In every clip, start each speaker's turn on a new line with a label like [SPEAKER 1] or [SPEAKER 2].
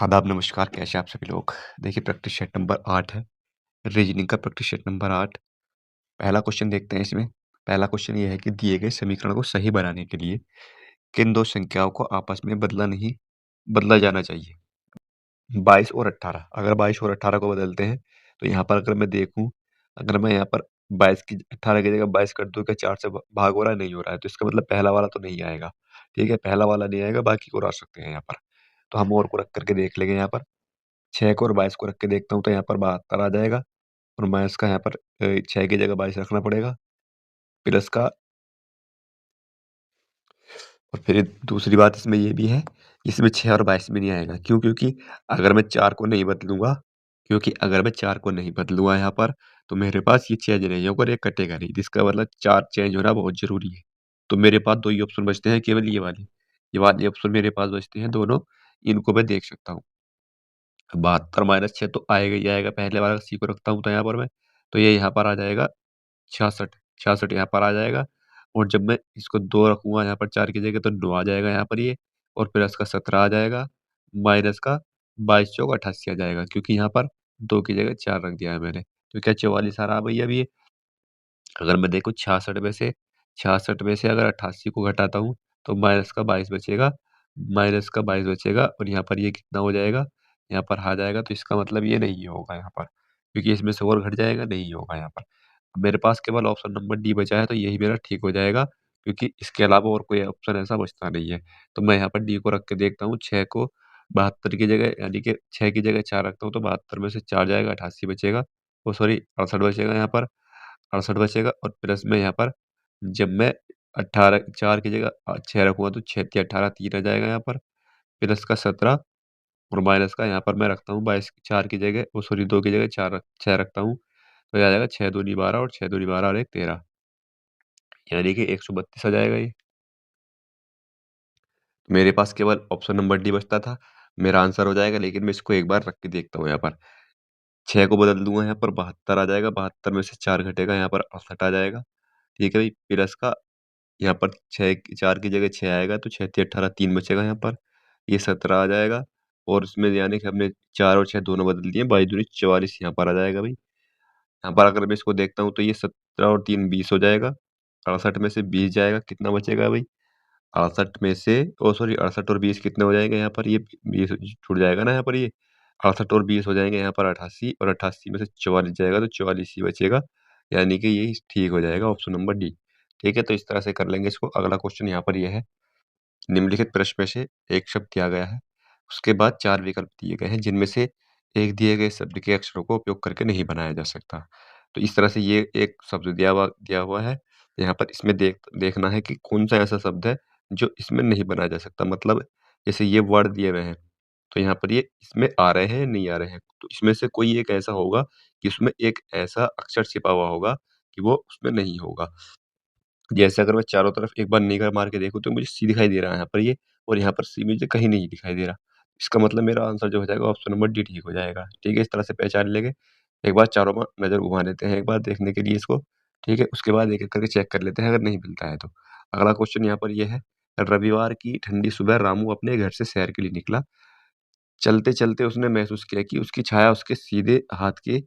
[SPEAKER 1] आदाब, नमस्कार, कैसे हैं आप सभी लोग? देखिए प्रैक्टिस सेट नंबर 8 है, रीजनिंग का प्रैक्टिस सेट नंबर 8। पहला क्वेश्चन देखते हैं इसमें। पहला क्वेश्चन ये है कि दिए गए समीकरण को सही बनाने के लिए किन 2 संख्याओं को आपस में बदला जाना चाहिए? 22 और 18। अगर 22 और 18 को बदलते हैं, तो यहाँ पर अगर मैं देखूँ, अगर मैं यहाँ पर 22 की 18 की जगह 22 कर दूँ, क्या 4 से भ भाग हो रहा है? नहीं हो रहा है, तो इसका मतलब पहला वाला तो नहीं आएगा, ठीक है? पहला वाला नहीं आएगा, बाकी को रख सकते हैं यहाँ पर। तो हम और को रख कर के देख लेंगे यहाँ पर। 6 को और 22 को रख के देखता हूँ तो यहाँ पर 72 आ जाएगा और माइनस का यहाँ पर 6 की जगह 22 रखना पड़ेगा, प्लस का। और फिर दूसरी बात इसमें ये भी है, इसमें 6 और 22 भी नहीं आएगा। क्यों? क्योंकि अगर मैं 4 को नहीं बदलूँगा, यहाँ पर, तो मेरे पास ये चेंज नहीं होगा और ये कटेगा नहीं, जिसका मतलब 4 चेंज होना बहुत ज़रूरी है। तो मेरे पास 2 ही ऑप्शन बचते हैं, केवल ये वाले। ये वाले ऑप्शन मेरे पास बचते हैं दोनों, इनको मैं देख सकता हूँ। 72 माइनस 6 तो आएगा ही आएगा, पहले वाला सी को रखता हूँ तो यहाँ पर मैं, तो ये यहाँ पर आ जाएगा 66, 66 यहाँ पर आ जाएगा। और जब मैं इसको 2 रखूँगा यहाँ पर 4 की जगह, तो 9 आ जाएगा यहाँ पर ये, और प्लस का 17 आ जाएगा, माइनस का 22 चौक 88 आ जाएगा, क्योंकि यहाँ पर 2 की जगह 4 रख दिया है मैंने। तो क्या 44 आ रहा है भैया? अब ये अगर मैं देखूँ 66 में से अगर 88 को घटाता हूँ, तो माइनस का 22 बचेगा और यहाँ पर ये कितना हो जाएगा? यहाँ पर आ जाएगा, तो इसका मतलब ये नहीं होगा यहाँ पर, क्योंकि इसमें से और घट जाएगा, नहीं होगा यहाँ पर। मेरे पास केवल ऑप्शन नंबर डी बचा है, तो यही मेरा ठीक हो जाएगा, क्योंकि इसके अलावा और कोई ऑप्शन ऐसा बचता नहीं है। तो मैं यहाँ पर डी को रख के देखता हूँ, 6 को 72 की जगह, यानी कि 6 की जगह 4 रखता हूँ, तो 72 में से 4 जाएगा, 88 बचेगा। ओह सॉरी, 68 बचेगा यहाँ पर। 68 बचेगा और प्लस में यहाँ पर जब मैं 18 4 की जगह 6 रखूँगा, तो 6 तिया 18, 3 आ जाएगा यहाँ पर, प्लस का 17 और माइनस का यहाँ पर मैं रखता हूँ 22, 4 की जगह, ओह सॉरी 2 की जगह 6 रखता हूँ, तो ये आ जाएगा 6 दूनी 12 और 6 दूनी 12 और 1 13, यानी कि 132 आ जाएगा ये। मेरे पास केवल ऑप्शन नंबर डी बचता था, मेरा आंसर हो जाएगा, लेकिन मैं इसको एक बार रख के देखता हूँ यहाँ पर। 6 को बदल दूँगा यहाँ पर, 72 आ जाएगा, 72 में से 4 घटेगा, यहाँ पर 68 आ जाएगा, ठीक है भाई? प्लस का यहाँ पर 4 की जगह 6 आएगा, तो 6 तिया 18, 3 बचेगा यहाँ पर, ये 17 आ जाएगा, और इसमें यानी कि हमने 4 और 6 दोनों बदल दिए, 22 दूनी 44 यहाँ पर आ जाएगा भाई। यहाँ पर अगर मैं इसको देखता हूँ, तो ये 17 और 3 20 हो जाएगा, 68 में से 20 जाएगा, कितना बचेगा भाई? 68 में से, ओह सॉरी 68 और 20 कितने हो जाएंगे यहाँ पर? ये 20 छूट जाएगा ना यहाँ पर ये, 68 और 20 हो जाएंगे यहाँ पर 88, और 88 में से 44 जाएगा, तो 44 ही बचेगा, यानी कि ये ठीक हो जाएगा, ऑप्शन नंबर डी। ठीक है, तो इस तरह से कर लेंगे इसको। अगला क्वेश्चन यहाँ पर ये है, निम्नलिखित प्रश्न में से एक शब्द दिया गया है, उसके बाद 4 विकल्प दिए गए हैं, जिनमें से एक दिए गए शब्द के अक्षरों को उपयोग करके नहीं बनाया जा सकता। तो इस तरह से ये एक शब्द दिया हुआ है, यहाँ पर इसमें देखना है कि कौन-सा ऐसा शब्द है जो इसमें नहीं बनाया जा सकता। मतलब जैसे ये वर्ड दिए हुए हैं, तो यहाँ पर ये इसमें आ रहे हैं, नहीं आ रहे हैं। तो इसमें से कोई एक ऐसा होगा कि उसमें एक ऐसा अक्षर छिपा हुआ होगा कि वो उसमें नहीं होगा। जैसे अगर मैं चारों तरफ एक बार निगाह मार के देखूँ, तो मुझे सी दिखाई दे रहा है यहाँ पर ये, और यहाँ पर सी मुझे कहीं नहीं दिखाई दे रहा। इसका मतलब मेरा आंसर जो हो जाएगा, ऑप्शन नंबर डी ठीक हो जाएगा। ठीक है, इस तरह से पहचान लेंगे। एक बार चारों में नज़र घुमा लेते हैं एक बार देखने के लिए इसको, ठीक है? उसके बाद एक-एक करके चेक कर लेते हैं, अगर नहीं मिलता है तो। अगला क्वेश्चन यहाँ पर ये है, रविवार की ठंडी सुबह रामू अपने घर से सैर के लिए निकला। चलते-चलते उसने महसूस किया कि उसकी छाया उसके सीधे हाथ की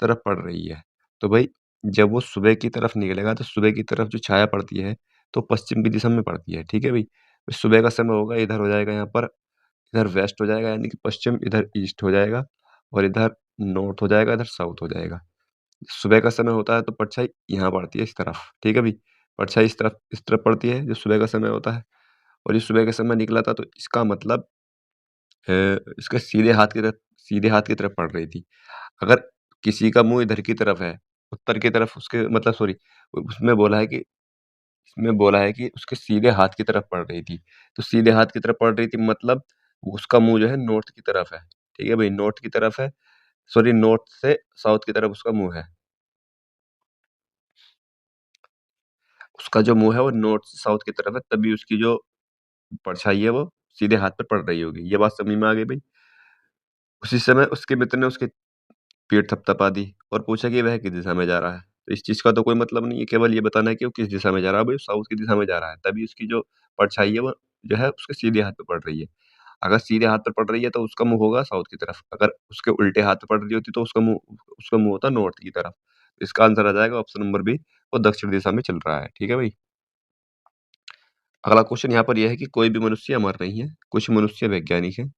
[SPEAKER 1] तरफ पड़ रही है। तो भई, जब वो सुबह की तरफ निकलेगा, तो सुबह की तरफ जो छाया पड़ती है, तो पश्चिम की दिशा में पड़ती है, ठीक है भई? सुबह का समय होगा, इधर हो जाएगा यहाँ पर, इधर वेस्ट हो जाएगा, यानी कि पश्चिम, इधर ईस्ट हो जाएगा, और इधर नॉर्थ हो जाएगा, इधर साउथ हो जाएगा। सुबह का समय होता है, तो परछाई यहाँ पड़ती है इस तरफ, ठीक है भई? परछाई इस तरफ पड़ती है, जो सुबह का समय होता है, और ये सुबह के समय निकला था, तो इसका मतलब इसके सीधे हाथ की तरफ पड़ रही थी। अगर किसी का मुँह इधर की तरफ है, उत्तर की तरफ, उसके मतलब सॉरी, उसमें बोला है कि उसके सीधे हाथ की तरफ पड़ रही थी। तो सीधे हाथ की तरफ पड़ रही थी, मतलब उसका मुँह जो है नॉर्थ की तरफ है। ठीक है भई? नॉर्थ की तरफ है, सॉरी नॉर्थ से साउथ की तरफ उसका मुँह है। उसका जो मुँह है वो नॉर्थ से साउथ की तरफ है, तभी उसकी जो परछाई है वो सीधे हाथ पे पड़ रही होगी। ये बात समझ में आ गई भई? उसी समय उसके मित्र ने उसकी पीठ थपथपा दी और पूछा कि वह किस दिशा में जा रहा है। तो इस चीज़ का तो कोई मतलब नहीं है, केवल ये बताना है कि वो किस दिशा में जा रहा है, भई साउथ की दिशा में जा रहा है, तभी उसकी जो परछाई है वो जो है उसके सीधे हाथ पे पड़ रही है। अगर सीधे हाथ पे पड़ रही है तो उसका मुँह होगा साउथ की तरफ, अगर उसके उल्टे हाथ पे पड़ रही होती तो उसका मुँह होता नॉर्थ की तरफ। इसका आंसर आ जाएगा ऑप्शन नंबर बी, वो दक्षिण दिशा में चल रहा है। ठीक है भाई? अगला क्वेश्चन यहाँ पर ये है कि कोई भी मनुष्य अमर नहीं है, कुछ मनुष्य वैज्ञानिक हैं।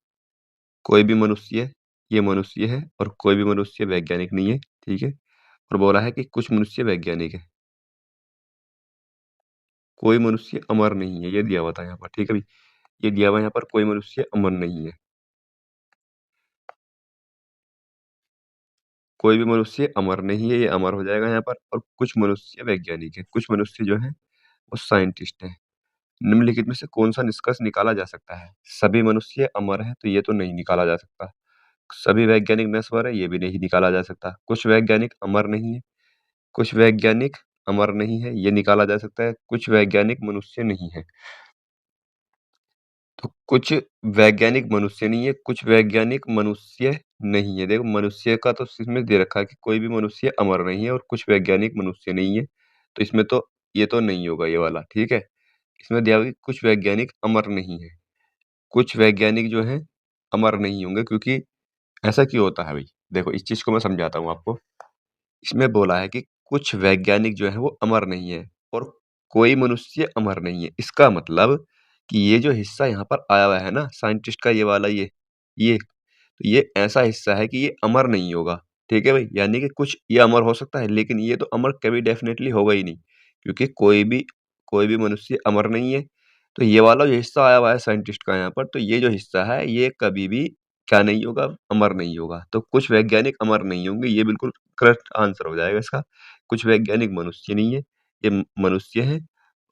[SPEAKER 1] कोई भी मनुष्य ये मनुष्य है और कोई भी मनुष्य वैज्ञानिक नहीं है, ठीक है? और बोला है कि कुछ मनुष्य वैज्ञानिक हैं। कोई मनुष्य अमर नहीं है, ये दिया हुआ था यहाँ पर, ठीक है भाई? ये दिया हुआ है यहाँ पर कोई मनुष्य अमर नहीं है। कोई भी मनुष्य अमर नहीं है, ये अमर हो जाएगा यहाँ पर और कुछ मनुष्य वैज्ञानिक हैं, कुछ मनुष्य जो हैं वो साइंटिस्ट हैं। निम्नलिखित में से कौन-सा निष्कर्ष निकाला जा सकता है? सभी मनुष्य अमर हैं, तो ये तो नहीं निकाला जा सकता। सभी वैज्ञानिक नश्वर है, ये भी नहीं निकाला जा सकता। कुछ वैज्ञानिक अमर नहीं है, कुछ वैज्ञानिक अमर नहीं है, ये निकाला जा सकता है। कुछ वैज्ञानिक मनुष्य नहीं है। तो कुछ वैज्ञानिक मनुष्य नहीं है, कुछ वैज्ञानिक मनुष्य नहीं है। देखो मनुष्य का तो इसमें दे रखा है कि कोई भी मनुष्य अमर नहीं है और कुछ वैज्ञानिक मनुष्य नहीं है। तो इसमें तो ये तो नहीं होगा ये वाला, ठीक है? इसमें दिया हुआ है कि कुछ वैज्ञानिक अमर नहीं है। कुछ वैज्ञानिक जो हैं अमर नहीं होंगे क्योंकि ऐसा क्यों होता है भाई? देखो इस चीज़ को मैं समझाता हूँ आपको। इसमें बोला है कि कुछ वैज्ञानिक जो हैं वो अमर नहीं है और कोई मनुष्य अमर नहीं है। इसका मतलब कि ये जो हिस्सा यहाँ पर आया हुआ है ना साइंटिस्ट का ये वाला ये तो ये ऐसा हिस्सा है कि ये अमर नहीं होगा। ठीक है भाई? यानी कि कुछ ये अमर हो सकता है लेकिन ये तो अमर कभी डेफ़िनेटली होगा ही नहीं। क्योंकि कोई भी मनुष्य अमर नहीं है। तो ये वाला जो हिस्सा आया हुआ है साइंटिस्ट का यहाँ पर तो ये जो हिस्सा है ये कभी भी क्या नहीं होगा? अमर नहीं होगा। तो कुछ वैज्ञानिक अमर नहीं होंगे ये बिल्कुल करेक्ट आंसर हो जाएगा इसका। कुछ वैज्ञानिक मनुष्य नहीं है, ये मनुष्य हैं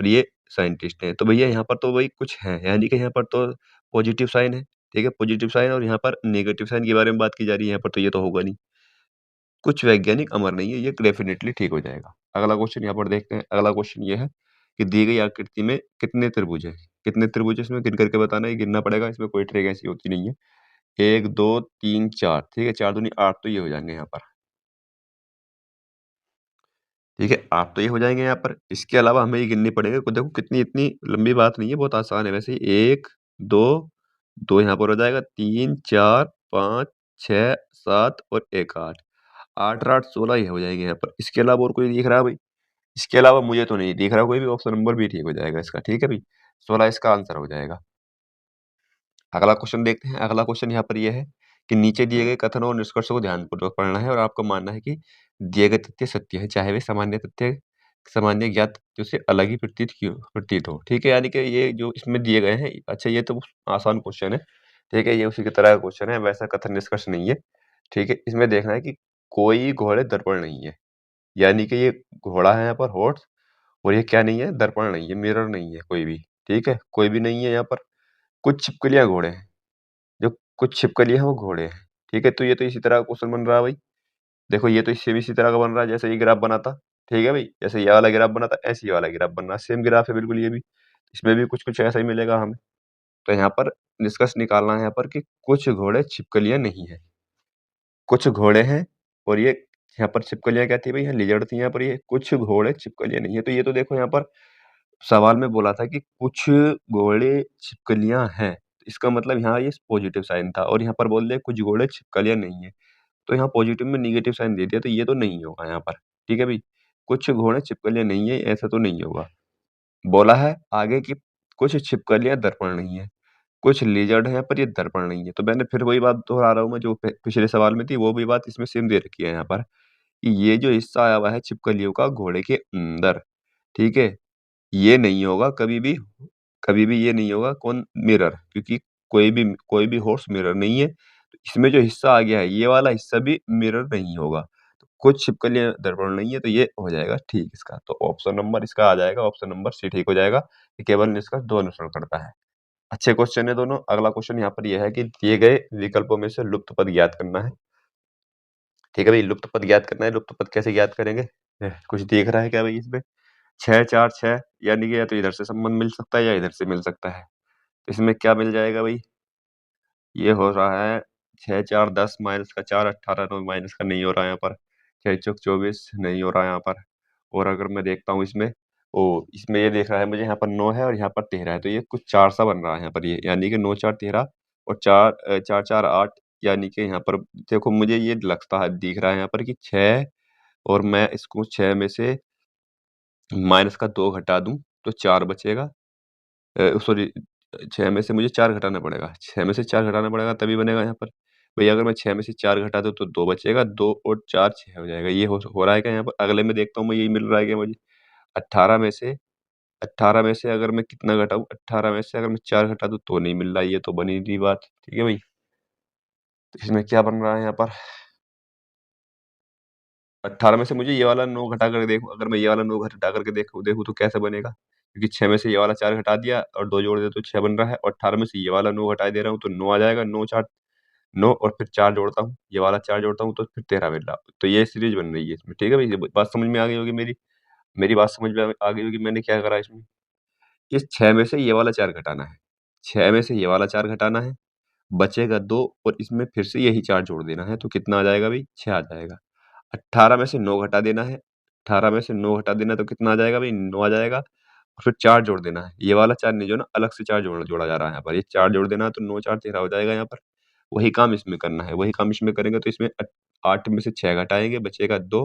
[SPEAKER 1] और ये साइंटिस्ट हैं। तो भैया यहाँ पर तो वही कुछ है, यानी कि यहाँ पर तो पॉजिटिव साइन है, ठीक है? पॉजिटिव साइन और यहाँ पर नेगेटिव साइन के बारे में बात की जा रही है, यहाँ पर तो ये तो होगा नहीं। कुछ वैज्ञानिक अमर नहीं है, ये डेफ़िनिटली ठीक हो जाएगा। अगला क्वेश्चन यहाँ पर देखते हैं, अगला क्वेश्चन ये है कि दी गई आकृति में कितने त्रिभुज हैं? कितने त्रिभुज हैं इसमें गिन करके बताना है, ये गिनना पड़ेगा, इसमें कोई ट्रिक ऐसी होती नहीं है। 1, 2, 3, 4 ठीक है? 4 दूनी 8 तो ये हो जाएँगे यहाँ पर। ठीक है, आप तो ये हो जाएँगे यहाँ पर। इसके अलावा हमें ये गिननी पड़ेंगे को देखो कितनी इतनी लंबी बात नहीं है, बहुत आसान है वैसे ही 1, 2 यहाँ पर हो जाएगा 3, 4, 5, 6, 7 और 1 8। 8 और 8 16 ये हो जाएँगे यहाँ पर। इसके अलावा और कोई दिख रहा है भाई? इसके अलावा मुझे तो नहीं दिख रहा कोई भी ऑप्शन नंबर बी ठीक हो जाएगा इसका, ठीक है भाई? 16 इसका आंसर हो जाएगा। अगला क्वेश्चन देखते हैं। अगला क्वेश्चन यहाँ पर ये है कि नीचे दिए गए कथनों और निष्कर्षों को ध्यानपूर्वक पढ़ना है और आपको मानना है कि दिए गए तथ्य सत्य है, चाहे वे सामान्य ज्ञात तथ्यों से अलग ही प्रतीत हो। ठीक है? यानी कि ये जो इसमें दिए गए हैं अच्छा ये तो आसान क्वेश्चन है। ठीक है? ये उसी की तरह का क्वेश्चन है, वैसा कथन निष्कर्ष नहीं है। ठीक है? इसमें देखना है कि कोई घोड़े दर्पण नहीं है। यानी कि ये घोड़ा है यहाँ पर हॉर्स और ये क्या नहीं है? दर्पण नहीं है, मिरर नहीं है कोई भी। ठीक है? कोई भी नहीं है यहाँ पर। कुछ छिपकलियाँ घोड़े हैं। जो कुछ छिपकली हैं वो घोड़े हैं, ठीक है? तो ये तो इसी तरह का क्वेश्चन बन रहा है भाई। देखो ये तो इससे भी इसी तरह का बन रहा है जैसे ये ग्राफ बना था, ठीक है भाई? जैसे ये वाला ग्राफ बना था ऐसे ही वाला ग्राफ बन रहा है, सेम ग्राफ है बिल्कुल ये भी। इसमें भी कुछ-कुछ ऐसा ही मिलेगा हमें। तो यहाँ पर निष्कर्ष निकालना है यहाँ पर कि कुछ घोड़े छिपकलियाँ नहीं हैं। कुछ घोड़े हैं और ये यहाँ पर छिपकलियाँ क्या थी भई? यहाँ लिज़र्ड थी यहाँ पर ये, कुछ घोड़े छिपकलियाँ नहीं है। तो ये तो देखो यहाँ पर सवाल में बोला था कि कुछ घोड़े छिपकलियाँ हैं। इसका मतलब यहाँ ये पॉजिटिव साइन था और यहाँ पर बोल दिया कुछ घोड़े छिपकलियाँ नहीं है। तो यहाँ पॉजिटिव में नेगेटिव साइन दे दिया तो ये तो नहीं होगा यहाँ पर, ठीक है भई? कुछ घोड़े छिपकलियाँ नहीं है, ऐसा तो नहीं होगा। बोला है आगे कि कुछ छिपकलियाँ दर्पण नहीं है, कुछ लिज़र्ड हैं पर ये दर्पण नहीं है। तो मैंने फिर वही बात दोहरा रहा हूँ मैं जो पिछले सवाल में थी, वो भी बात इसमें सेम दे रखी है यहाँ पर, कि ये जो हिस्सा आया हुआ है छिपकलियों का घोड़े के अंदर, ठीक है? ये नहीं होगा कभी भी ये नहीं होगा कौन मिरर क्योंकि कोई भी हॉर्स मिरर नहीं है। तो इसमें जो हिस्सा आ गया है ये वाला हिस्सा भी मिरर नहीं होगा। तो कुछ छिपकलियाँ दर्पण नहीं है तो ये हो जाएगा ठीक इसका। तो ऑप्शन नंबर इसका आ जाएगा ऑप्शन नंबर सी ठीक हो जाएगा। ये केवल निष्कर्ष 2 अनुसरण करता है। अच्छे क्वेश्चन है दोनों। अगला क्वेश्चन यहाँ पर ये है कि दिए गए विकल्पों में से लुप्त पद ज्ञात करना है। ठीक है भाई लुप्त पद ज्ञात करना है। लुप्त पद कैसे ज्ञात करेंगे? कुछ दिख रहा है क्या भाई इसमें? 6, 4, 6 यानी कि या तो इधर से संबंध मिल सकता है या इधर से मिल सकता है। इसमें क्या मिल जाएगा भई? ये हो रहा है 6, 4, 10 माइनस का 4, 18, 9 माइनस का नहीं हो रहा है यहाँ पर। 6 चौक 24 नहीं हो रहा है यहाँ पर। और अगर मैं देखता हूँ इसमें इसमें ये दिख रहा है मुझे यहाँ पर 9 है और यहाँ पर 13 है, तो ये कुछ 4 सा बन रहा है यहाँ पर ये, यानी कि 9, 4, 13 और 4, 8 यानी कि यहाँ पर देखो मुझे ये लगता है दिख रहा है यहाँ पर कि 6 और मैं इसको 6 में से माइनस का 2 घटा दूँ तो 4 बचेगा। सॉरी 6 में से मुझे 4 घटाना पड़ेगा, 6 में से 4 घटाना पड़ेगा तभी बनेगा यहाँ पर। भई अगर मैं 6 में से 4 घटा दूँ तो 2 बचेगा, 2 और 4 6 हो जाएगा। ये हो रहा है क्या यहाँ पर? अगले में देखता हूँ मैं यही मिल रहा है क्या मुझे? 18 में से 18 में से अगर मैं कितना घटाऊँ? 18 में से अगर मैं 4 घटा दूँ तो नहीं मिल रहा है, ये तो बन ही नहीं बात। ठीक है भई? तो इसमें क्या बन रहा है यहाँ पर? 18 में से मुझे ये वाला 9 घटा कर देखूँ, अगर मैं ये वाला 9 घटा करके देखूँ देखूँ तो कैसे बनेगा? क्योंकि 6 में से ये वाला 4 घटा दिया और 2 जोड़ दिया तो 6 बन रहा है और 18 में से ये वाला 9 घटा दे रहा हूँ तो 9 आ जाएगा, 9 4 9 और फिर 4 जोड़ता हूँ, ये वाला 4 जोड़ता हूँ तो फिर 13 मिल रहा। तो ये सीरीज़ बन रही है इसमें, ठीक है भई? ये ब बात समझ में आ गई होगी मेरी? मेरी बात समझ में आ गई होगी मैंने क्या करा इसमें? इस 6 में से ये वाला 4 घटाना है, 6 में से ये वाला 4 घटाना है, बचेगा 2 और इसमें फिर से यही 4 जोड़ देना है, तो कितना आ जाएगा भई? 6 आ जाएगा। 18 में से 9 घटा देना है, 18 में से 9 घटा देना है तो कितना आ जाएगा भई? 9 आ जाएगा और फिर 4 जोड़ देना है। ये वाला 4 नहीं जो ना अलग से 4 जोड़ा जा रहा है यहाँ पर, ये 4 जोड़ देना है तो 9 4 13 हो जाएगा यहाँ पर। वही काम इसमें करना है, वही काम इसमें करेंगे तो इसमें 8 में से 6 घटाएँगे, बचेगा 2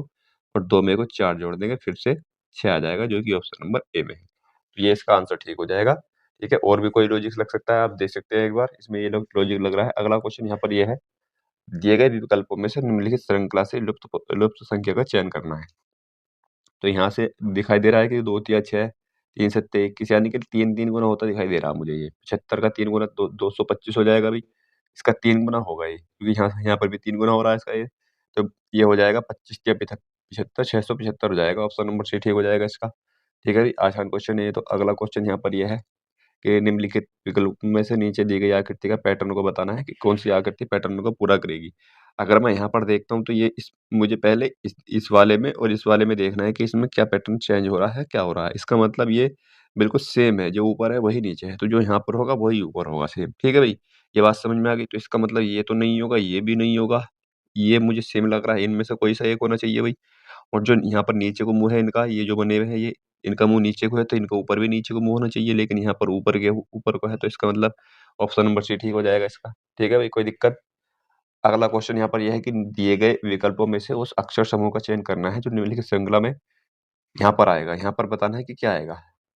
[SPEAKER 1] और 2 में को 4 जोड़ देंगे, फिर से 6 आ जाएगा जो कि ऑप्शन नंबर ए में है। तो ये इसका आंसर ठीक हो जाएगा, ठीक है? और भी कोई लॉजिक्स लग सकता है, आप देख सकते हैं एक बार, इसमें ये लॉजिक लग रहा है। अगला क्वेश्चन यहाँ पर ये है, दिए गए विकल्पों में से निम्नलिखित श्रृंखला से लुप्त संख्या का चयन करना है। तो यहाँ से दिखाई दे रहा है कि 2 तिया 6, 3 सत्ते 21 यानी कि 3-3 गुना होता दिखाई दे रहा है मुझे ये। 75 का 3 गुना दो 225 हो जाएगा भई, इसका 3 गुना होगा ये, क्योंकि यहाँ यहाँ पर भी 3 गुना हो रहा है इसका ये। तो ये हो जाएगा 25 तिया 75 675 हो जाएगा, ऑप्शन नंबर सी ठीक हो जाएगा इसका। ठीक है जी, आसान क्वेश्चन है ये तो। अगला क्वेश्चन यहाँ पर ये है कि निम्नलिखित विकल्प में से नीचे दी गई आकृति का पैटर्न को बताना है कि कौन-सी आकृति पैटर्न को पूरा करेगी। अगर मैं यहाँ पर देखता हूँ तो ये मुझे पहले इस वाले में और इस वाले में देखना है कि इसमें क्या पैटर्न चेंज हो रहा है, क्या हो रहा है। इसका मतलब ये बिल्कुल सेम है, जो ऊपर है वही नीचे है, तो जो यहाँ पर होगा वही ऊपर होगा सेम। ठीक है भई? ये बात समझ में आ गई? तो इसका मतलब ये तो नहीं होगा, ये भी नहीं होगा, ये मुझे सेम लग रहा है, इनमें से कोई सा एक होना चाहिए भई। और जो यहाँ पर नीचे को मुँह है इनका, ये जो बने हुए हैं ये, इनका मुँह नीचे को है तो इनका ऊपर भी नीचे को मुँह होना चाहिए, लेकिन यहाँ पर ऊपर को है तो इसका मतलब ऑप्शन नंबर सी ठीक हो जाएगा इसका। ठीक है भाई, कोई दिक्कत? अगला क्वेश्चन यहाँ पर ये है कि दिए गए विकल्पों में से उस अक्षर समूह का चयन करना है जो निम्नलिखित श्रृंखला में यहाँ पर आएगा। यहाँ पर बताना है कि क्या आएगा।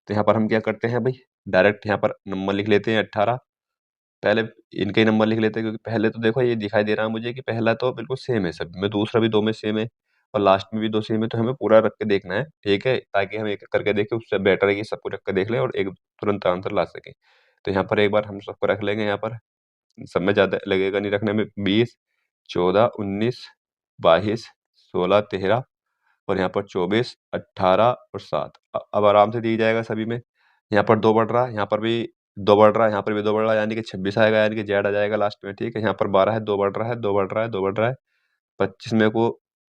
[SPEAKER 1] तो यहाँ पर हम क्या करते हैं भई, डायरेक्ट यहाँ पर नंबर लिख लेते हैं 18। पहले इनके ही नंबर लिख लेते हैं, क्योंकि पहले तो देखो ये दिखाई दे रहा है मुझे कि पहला तो बिल्कुल सेम है सब में, दूसरा भी 2 में सेम है और लास्ट में भी 2 सेम है, तो हमें पूरा रख के देखना है, ठीक है? ताकि हम एक-एक करके देखें, उससे बेटर है कि सबको रख के देख लें और एक तुरंत आंसर ला सकें। तो यहाँ पर एक बार हम सबको रख लेंगे यहाँ पर, सब में ज़्यादा लगेगा नहीं रखने में। 20, 14, 19, 22, 16, 13 और यहाँ पर 24, 18 और 7 अब आराम से दिख जाएगा सभी में। यहाँ पर 2 बढ़ रहा है, यहाँ पर भी 2 बढ़ रहा है, यहाँ पर भी 2 बढ़ रहा है, यानी कि 26 आएगा, यानी कि ज़ेड आ जाएगा लास्ट में, ठीक है? यहाँ पर 12 है, 2 बढ़ रहा है, 2 बढ़ रहा है, 2 बढ़ रहा है, 25 मेरे को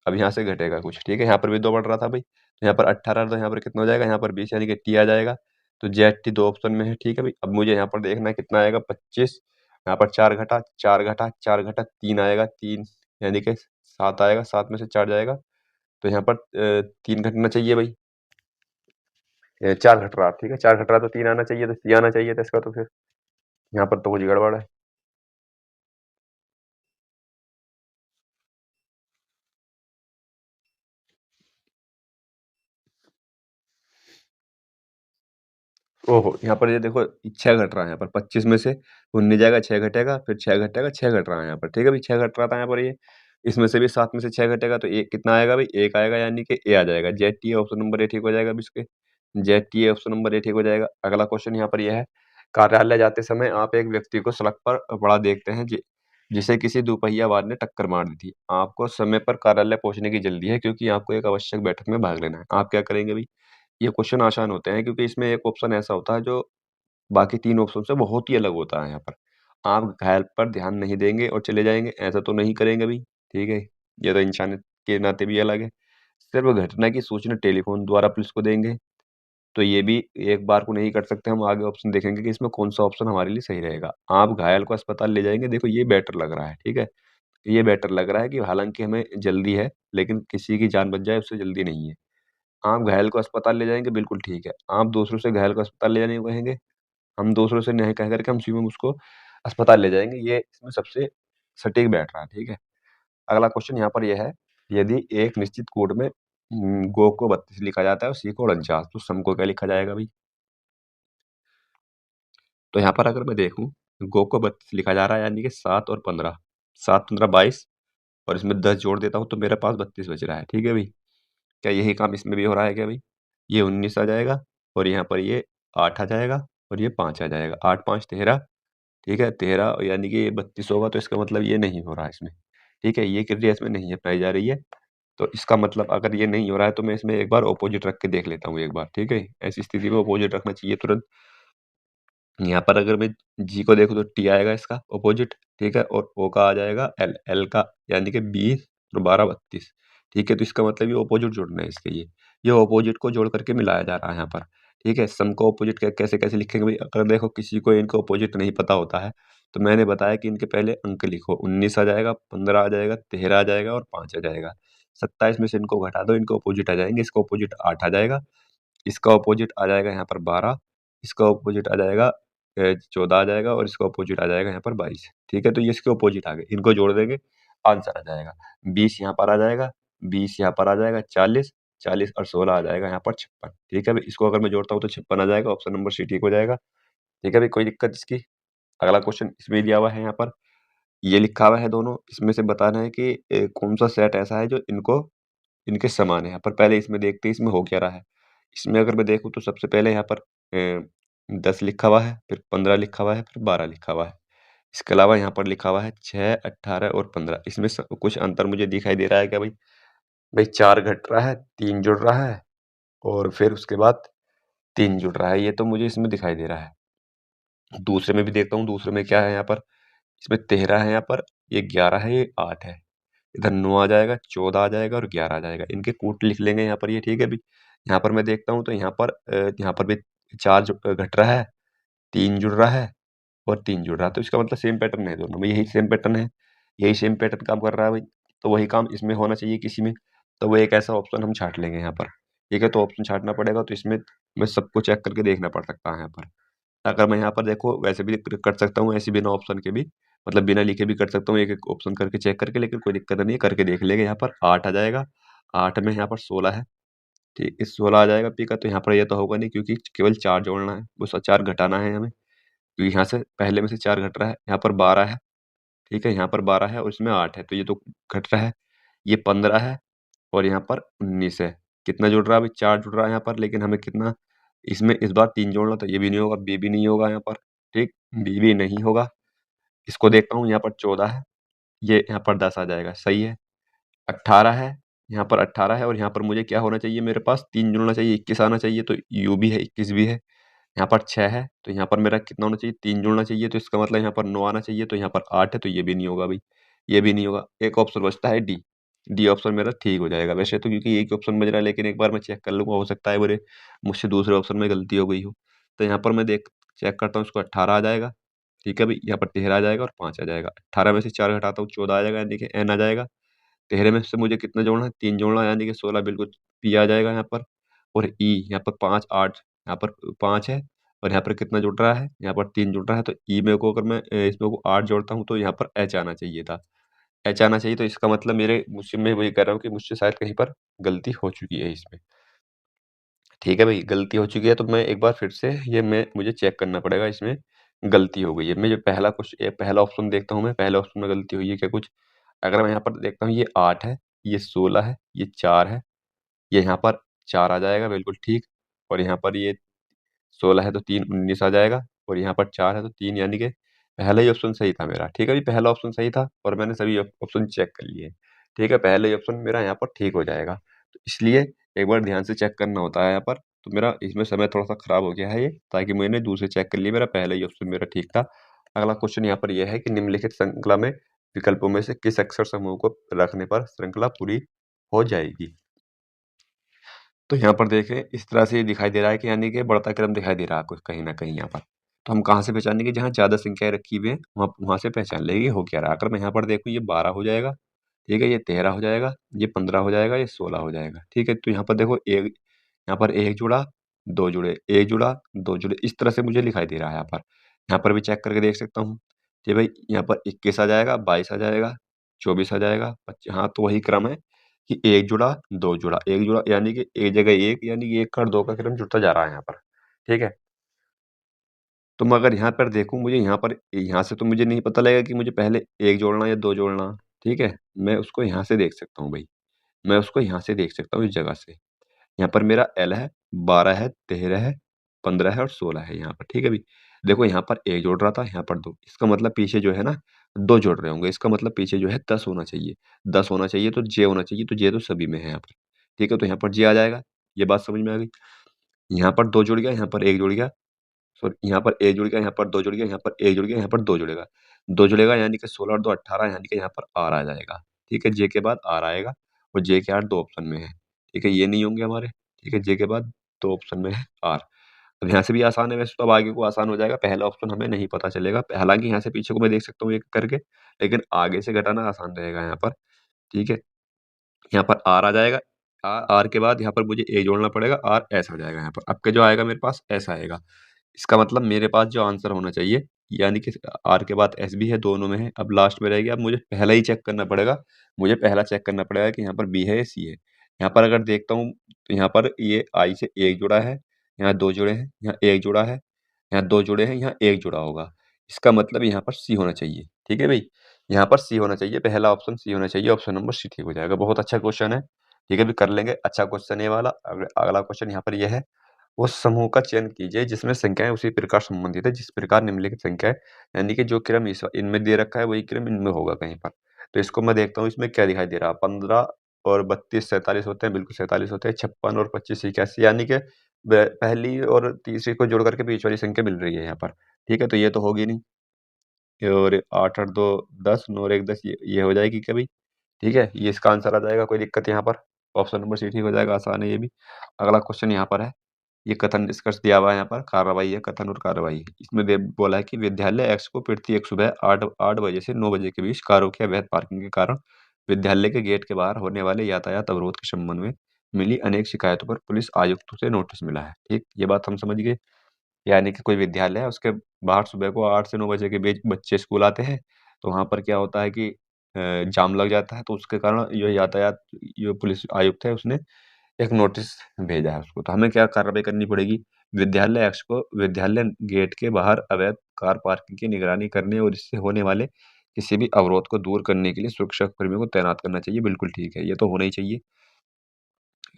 [SPEAKER 1] अब यहाँ से घटेगा कुछ, ठीक है? यहाँ पर भी 2 बढ़ रहा था भई, तो यहाँ पर 18 तो यहाँ पर कितना हो जाएगा? यहाँ पर 20 यानी कि टी आ जाएगा, तो ज़ेड-टी 2 ऑप्शन में है, ठीक है भई? अब मुझे यहाँ पर देखना है कितना आएगा 25, यहाँ पर 4 घटा, 4 घटा, 4 घटा 3 आएगा, 3 यानी कि 7 आएगा, 7 में से 4 जाएगा, तो यहाँ पर 3 घटना चाहिए भई। 4 घट रहा, ठीक है? 4 घट रहा तो 3 आना चाहिए, तो सी आना चाहिए था इसका तो फिर। यहाँ पर तो कुछ गड़बड़ है। ओहो! यहाँ पर ये देखो 6 घट रहा है यहाँ पर, 25 में से 19 जाएगा, 6 घटेगा, फिर 6 घटेगा, 6 घट रहा है यहाँ पर, ठीक है भई? 6 घट रहा था यहाँ पर ये। इसमें से भी 7 में से 6 घटेगा तो 1 कितना आएगा भई? 1 आएगा, यानी कि ए आ जाएगा। ज़ेड-टी ऑप्शन नंबर ए ठीक हो जाएगा अब इसके। ज़ेड-टी ऑप्शन नंबर ए ठीक हो जाएगा। अगला क्वेश्चन यहाँ पर ये है, कार्यालय जाते समय आप एक व्यक्ति को सड़क पर पड़ा देखते हैं जिसे किसी दोपहिया वाहन ने टक्कर मार दी थी। आपको समय पर कार्यालय पहुँचने की जल्दी है, क्योंकि आपको एक आवश्यक बैठक में भाग लेना है। आप क्या करेंगे भई? ये क्वेश्चन आसान होते हैं, क्योंकि इसमें एक ऑप्शन ऐसा होता है जो बाकी 3 ऑप्शन से बहुत ही अलग होता है यहाँ पर। आप घायल पर ध्यान नहीं देंगे और चले जाएँगे, ऐसा तो नहीं करेंगे भई, ठीक है? ये तो इंसानियत के नाते भी अलग है। सिर्फ़ घटना की सूचना टेलीफ़ोन द्वारा पुलिस को देंगे, तो ये भी एक बार को नहीं कर सकते, हम आगे ऑप्शन देखेंगे कि इसमें कौन-सा ऑप्शन हमारे लिए सही रहेगा। आप घायल को अस्पताल ले जाएँगे, देखो ये बेटर लग रहा है, ठीक है? ये बेटर लग रहा है कि हालाँकि हमें जल्दी है, लेकिन किसी की जान बच जाए उससे जल्दी नहीं है। आप घायल को अस्पताल ले जाएँगे, बिल्कुल ठीक है। आप दूसरों से घायल को अस्पताल ले जाने को कहेंगे, हम दूसरों से नहीं कह कर के हम सीधे उसको अस्पताल ले जाएँगे, ये इसमें सबसे सटीक बैठ रहा है, ठीक है? अगला क्वेश्चन यहाँ पर ये है, यदि एक निश्चित कोड में गो को 32 लिखा जाता है और सी को 49, तो सम को क्या लिखा जाएगा भई? तो यहाँ पर अगर मैं देखूँ, गो को 32 लिखा जा रहा है, यानी कि 7 और 15, 7 15 22 और इसमें 10 जोड़ देता हूँ तो मेरे पास 32 बच रहा है, ठीक है भई? क्या यही काम इसमें भी हो रहा है क्या भई? ये 19 आ जाएगा और यहाँ पर ये 8 आ जाएगा और ये 5 आ जाएगा। 8 5 13, ठीक है? 13 यानी कि ये 32 होगा, तो इसका मतलब ये नहीं हो रहा है इसमें, ठीक है? ये क्रिया इसमें नहीं अपनाई जा रही है। तो इसका मतलब अगर ये नहीं हो रहा है तो मैं इसमें एक बार अपोज़िट रख के देख लेता हूँ एक बार, ठीक है? ऐसी स्थिति में अपोज़िट रखना चाहिए तुरंत। यहाँ पर अगर मैं जी को देखूँ तो टी आएगा इसका अपोजिट, ठीक है? और ओ का आ जाएगा एल, एल का यानी कि 20 और 12 32, ठीक है? तो इसका मतलब ये अपोजिट जोड़ना है इसके ये अपोजिट को जोड़ करके मिलाया जा रहा है यहाँ पर, ठीक है? सम को अपोजिट कैसे-कैसे लिखेंगे भई? अगर देखो किसी को इनको अपोजिट नहीं पता होता है, तो मैंने बताया कि इनके पहले अंक लिखो, 19 आ जाएगा, 15 आ जाएगा, 13 आ जाएगा और 5 आ जाएगा। 27 में से इनको घटा दो, इनको अपोजिट आ जाएँगे, इसका अपोजिट 8 आ जाएगा, इसका अपोजिट आ जाएगा यहाँ पर 12, इसका अपोजिट आ जाएगा 14 आ जाएगा और इसका अपोजिट आ जाएगा यहाँ पर 22, ठीक है? तो ये इसके अपोजिट आ गए, इनको जोड़ देंगे, आंसर आ जाएगा। 20 यहाँ पर आ जाएगा, 20 यहाँ पर आ जाएगा, 40, 40 और 16 आ जाएगा यहाँ पर 56, ठीक है भई? इसको अगर मैं जोड़ता हूँ तो 56 आ जाएगा, ऑप्शन नंबर सी ठीक हो जाएगा, ठीक है भई? कोई दिक्कत इसकी? अगला क्वेश्चन इसमें दिया हुआ है यहाँ पर, ये लिखा हुआ है दोनों, इसमें से बताना है कि कौन-सा सेट ऐसा है जो इनके समान है। यहाँ पर पहले इसमें देखते हैं इसमें हो क्या रहा है। इसमें अगर मैं देखूँ तो सबसे पहले यहाँ पर 10 लिखा हुआ है, फिर 15 लिखा हुआ है, फिर 12 लिखा हुआ है। इसके अलावा यहाँ पर लिखा हुआ है 6, 18 और 15, इसमें स कुछ अंतर मुझे दिखाई दे रहा है क्या भई? भई 4 घट रहा है, 3 जुड़ रहा है और फिर उसके बाद 3 जुड़ रहा है, ये तो मुझे इसमें दिखाई दे रहा है। दूसरे में भी देखता हूँ, दूसरे में क्या है यहाँ पर? इसमें 13 है यहाँ पर, ये 11 है, ये 8 है। इधर 9 आ जाएगा, 14 आ जाएगा और 11 आ जाएगा। इनके कूट लिख लेंगे यहाँ पर ये, ठीक है भई? यहाँ पर मैं देखता हूँ तो यहाँ पर भी 4 घट रहा है, 3 जुड़ रहा है और 3 जुड़ रहा है। तो इसका मतलब सेम पैटर्न है दोनों में, यही सेम पैटर्न है, यही सेम पैटर्न काम कर रहा है भई। तो वही काम इसमें होना चाहिए किसी में, तो वो एक ऐसा ऑप्शन हम छाँट लेंगे यहाँ पर, ठीक है? तो ऑप्शन छाँटना पड़ेगा, तो इसमें मैं सबको चेक करके देखना पड़ सकता है यहाँ पर। अगर मैं यहाँ पर देखो वैसे भी कर सकता हूँ, ऐसे बिना ऑप्शन के भी, मतलब बिना लिखे भी कर सकता हूँ, एक-एक ऑप्शन करके चेक करके, लेकिन कोई दिक्कत नहीं है, करके देख लेंगे। यहाँ पर 8 आ जाएगा, 8 में यहाँ पर 16 है, ठीक, इस 16 आ जाएगा पी का, तो यहाँ पर ये तो होगा नहीं क्योंकि केवल 4 जोड़ना है, वो 4 घटाना है हमें, क्योंकि यहाँ से पहले में से 4 घट रहा है, यहाँ पर 12 है, ठीक है? यहाँ पर 12 है और इसमें 8 है, तो ये तो घट रहा है। ये 15 है और यहाँ पर 19 है। कितना जुड़ रहा है अभी? 4 जुड़ रहा है यहाँ पर, लेकिन हमें कितना इसमें इस बार 3 जोड़ना, तो ये भी नहीं होगा, बी भी नहीं होगा यहाँ पर, ठीक? बी भी नहीं होगा। इसको देखता हूँ, यहाँ पर 14 है, ये यहाँ पर 10 आ जाएगा, सही है। 18 है, यहाँ पर 18 है और यहाँ पर मुझे क्या होना चाहिए, मेरे पास 3 जुड़ना चाहिए, 21 आना चाहिए, तो यू भी है, 21 भी है। यहाँ पर 6 है, तो यहाँ पर मेरा कितना होना चाहिए, 3 जुड़ना चाहिए, तो इसका मतलब यहाँ पर 9 आना चाहिए, तो यहाँ पर 8 है, तो ये भी नहीं होगा भई, ये भी नहीं होगा। एक ऑप्शन बचता है डी, डी ऑप्शन मेरा ठीक हो जाएगा। वैसे तो क्योंकि एक ही ऑप्शन बच रहा है, लेकिन एक बार मैं चेक कर लूँगा, हो सकता है मेरे मुझसे दूसरे ऑप्शन में गलती हो गई हो। तो यहाँ पर मैं चेक करता हूँ, इसको 18 आ जाएगा, ठीक है भई, यहाँ पर 13 आ जाएगा और 5 आ जाएगा। 18 में से 4 घटाता हूँ, 14 आ जाएगा, यानी कि एन आ जाएगा। 13 में से मुझे कितना जोड़ना है, 3 जोड़ना है, यानी कि 16 बिल्कुल पी आ जाएगा यहाँ पर। और ई यहाँ पर 5 8 यहाँ पर 5 है और यहाँ पर कितना जुड़ रहा है, यहाँ पर 3 जुड़ रहा है, तो ई में को अगर मैं इसमें को 8 जोड़ता हूँ तो यहाँ पर एच आना चाहिए था। एच आना चाहिए, तो इसका मतलब मुझसे मैं वही कह रहा हूँ कि मुझसे शायद कहीं पर गलती हो चुकी है इसमें। ठीक है भई, गलती हो चुकी है तो मैं एक बार फिर से मुझे चेक करना पड़ेगा, इसमें गलती हो गई है। मैं जो पहला ऑप्शन देखता हूँ मैं, पहले ऑप्शन में गलती हुई है क्या कुछ? अगर मैं यहाँ पर देखता हूँ, ये 8 है, ये 16 है, ये 4 है, ये यहाँ पर 4 आ जाएगा बिल्कुल ठीक, और यहाँ पर ये 16 है तो 3 19 आ जाएगा और यहाँ पर 4 है तो 3, यानी कि पहला ही ऑप्शन सही था मेरा। ठीक है जी, पहला ऑप्शन सही था और मैंने सभी ऑप्शन चेक कर लिए। ठीक है, पहले ही ऑप्शन मेरा यहाँ पर ठीक हो जाएगा। तो इसलिए एक बार ध्यान से चेक करना होता है यहाँ पर। तो मेरा इसमें समय थोड़ा-सा खराब हो गया है ये, ताकि मैंने दूसरे चेक कर लिए, मेरा पहला ही ऑप्शन मेरा ठीक था। अगला क्वेश्चन यहाँ पर ये है कि निम्नलिखित श्रृंखला में विकल्पों में से किस अक्षर समूह को रखने पर श्रृंखला पूरी हो जाएगी? तो यहाँ पर देखें, इस तरह से ये दिखाई दे रहा है कि यानी कि बढ़ता क्रम दिखाई दे रहा है कुछ कहीं न कहीं यहाँ पर। तो हम कहाँ से पहचानेंगे? जहाँ ज़्यादा संख्याएँ रखी हुई हैं, वहाँ वहाँ से पहचान लेंगे हो क्या रहा है। अगर मैं यहाँ पर देखूँ, ये 12 हो जाएगा, ठीक है? ये 13 हो जाएगा, ये 15 हो जाएगा, ये 16 हो जाएगा, ठीक है? तो यहाँ पर देखो, यहाँ पर 1 जुड़ा, 2 जुड़े, 1 जुड़ा, 2 जुड़े, इस तरह से मुझे दिखाई दे रहा है यहाँ पर। यहाँ पर भी चेक करके देख सकता हूँ। कि भाई यहाँ पर 21 आ जाएगा, 22 आ जाएगा, 24 आ जाएगा, हाँ, तो वही क्रम है कि 1 जुड़ा, 2 जुड़ा, 1 जुड़ा यानी कि एक जगह 1 यानी कि 1 का और 2 का क्रम जुड़ता जा रहा है यहाँ पर, ठीक है? तो मैं अगर यहाँ पर देखूँ, मुझे यहाँ से तो मुझे नहीं पता लगेगा कि मुझे पहले 1 जोड़ना या 2 जोड़ना, ठीक है? मैं उसको यहाँ से देख सकता हूँ भई, मैं उसको यहाँ से देख सकता हूँ इस जगह से। यहाँ पर मेरा L है, 12 है, 13 है, 15 है और 16 है यहाँ पर, ठीक है भई? देखो यहाँ पर 1 जुड़ रहा था, यहाँ पर 2, इसका मतलब पीछे जो है ना 2 जुड़ रहे होंगे, इसका मतलब पीछे जो है 10 होना चाहिए। 10 होना चाहिए तो J होना चाहिए, तो J तो सभी में है यहाँ पर, ठीक है? तो यहाँ पर J आ जाएगा, ये बात समझ में आ गई? यहाँ पर 2 जुड़ गया, यहाँ पर 1 जुड़ गया, सॉरी यहाँ पर 1 जुड़ गया, यहाँ पर 2 जुड़ गया, यहाँ पर 1 जुड़ गया, यहाँ पर 2 जुड़ेगा। 2 जुड़ेगा यानी कि 16 और 2 18 यानी कि यहाँ पर R आ जाएगा, ठीक है? J के बाद R आएगा और J के R 2 ऑप्शन में है, ठीक है? ये नहीं होंगे हमारे, ठीक है? J के बाद 2 ऑप्शन में है R। अब यहाँ से भी आसान है वैसे तो, अब आगे को आसान हो जाएगा, पहला ऑप्शन हमें नहीं पता चलेगा। हालाँकि यहाँ से पीछे को मैं देख सकता हूँ एक करके, लेकिन आगे से घटाना आसान रहेगा यहाँ पर, ठीक है? यहाँ पर R आ जाएगा, R के बाद यहाँ पर मुझे A जोड़ना पड़ेगा, R S आ जाएगा यहाँ पर। अब के जो आएगा मेरे पास S आएगा। इसका मतलब मेरे पास जो आंसर होना चाहिए, यानी कि R के बाद S भी है, दोनों में है। अब लास्ट में रह गया, अब मुझे पहला ही चेक करना पड़ेगा। मुझे पहला चेक करना पड़ेगा कि यहाँ पर B है या C है। यहाँ पर अगर देखता हूँ, तो यहाँ पर ये I से 1 जुड़ा है, यहाँ 2 जुड़े हैं, यहाँ 1 जुड़ा है, यहाँ 2 जुड़े हैं, यहाँ 1 जुड़ा होगा। इसका मतलब यहाँ पर C होना चाहिए, ठीक है भई? यहाँ पर C होना चाहिए, पहला ऑप्शन C होना चाहिए, ऑप्शन नंबर C ठीक हो जाएगा। बहुत अच्छा क्वेश्चन है, ठीक है? अभी कर लेंगे, अच्छा क्वेश्चन है ये वाला। अगला क्वेश्चन यहाँ पर ये है, उस समूह का चयन कीजिए जिसमें संख्याएँ उसी प्रकार संबंधित है जिस प्रकार निम्नलिखित संख्याएँ, यानी कि जो क्रम इनमें दे रखा है वही क्रम इनमें होगा कहीं पर। तो इसको मैं देखता हूँ इसमें क्या दिखाई दे रहा है, 15 और 32 47 होते हैं, बिल्कुल 47 होते हैं, 56 और 25 81 यानी कि पहली और तीसरी को जोड़ करके बीच वाली संख्या मिल रही है यहाँ पर, ठीक है? तो ये तो होगी नहीं, और 8 8 2 10, 9 और 1 10, ये हो जाएगी क्या भई? ठीक है? ये इसका आंसर आ जाएगा, कोई दिक्कत यहाँ पर। ऑप्शन नंबर सी ठीक हो जाएगा, आसान है ये भी। अगला क्वेश्चन यहाँ पर है, ये कथन निष्कर्ष दिया हुआ है यहाँ पर, कार्रवाई है, कथन और कार्रवाई। इसमें बोला है कि विद्यालय X को प्रत्येक सुबह 8 बजे से 9 बजे के बीच कारों की अवैध पार्किंग के कारण विद्यालय के गेट के बाहर होने वाले यातायात अवरोध के संबंध में मिली अनेक शिकायतों पर पुलिस आयुक्तों से नोटिस मिला है। ठीक, ये बात हम समझ गए। यानी कि कोई विद्यालय है, उसके बाहर सुबह को 8 से 9 बजे के बीच बच्चे स्कूल आते हैं, तो वहाँ पर क्या होता है कि जाम लग जाता है, तो उसके कारण ये यातायात, जो पुलिस आयुक्त है, उसने एक नोटिस भेजा है उसको। तो हमें क्या कार्रवाई करनी पड़ेगी? विद्यालय एक्स को विद्यालय गेट के बाहर अवैध कार पार्किंग की निगरानी करने और इससे होने वाले किसी भी अवरोध को दूर करने के लिए सुरक्षा कर्मियों को तैनात करना चाहिए। बिल्कुल ठीक है, ये तो होना ही चाहिए।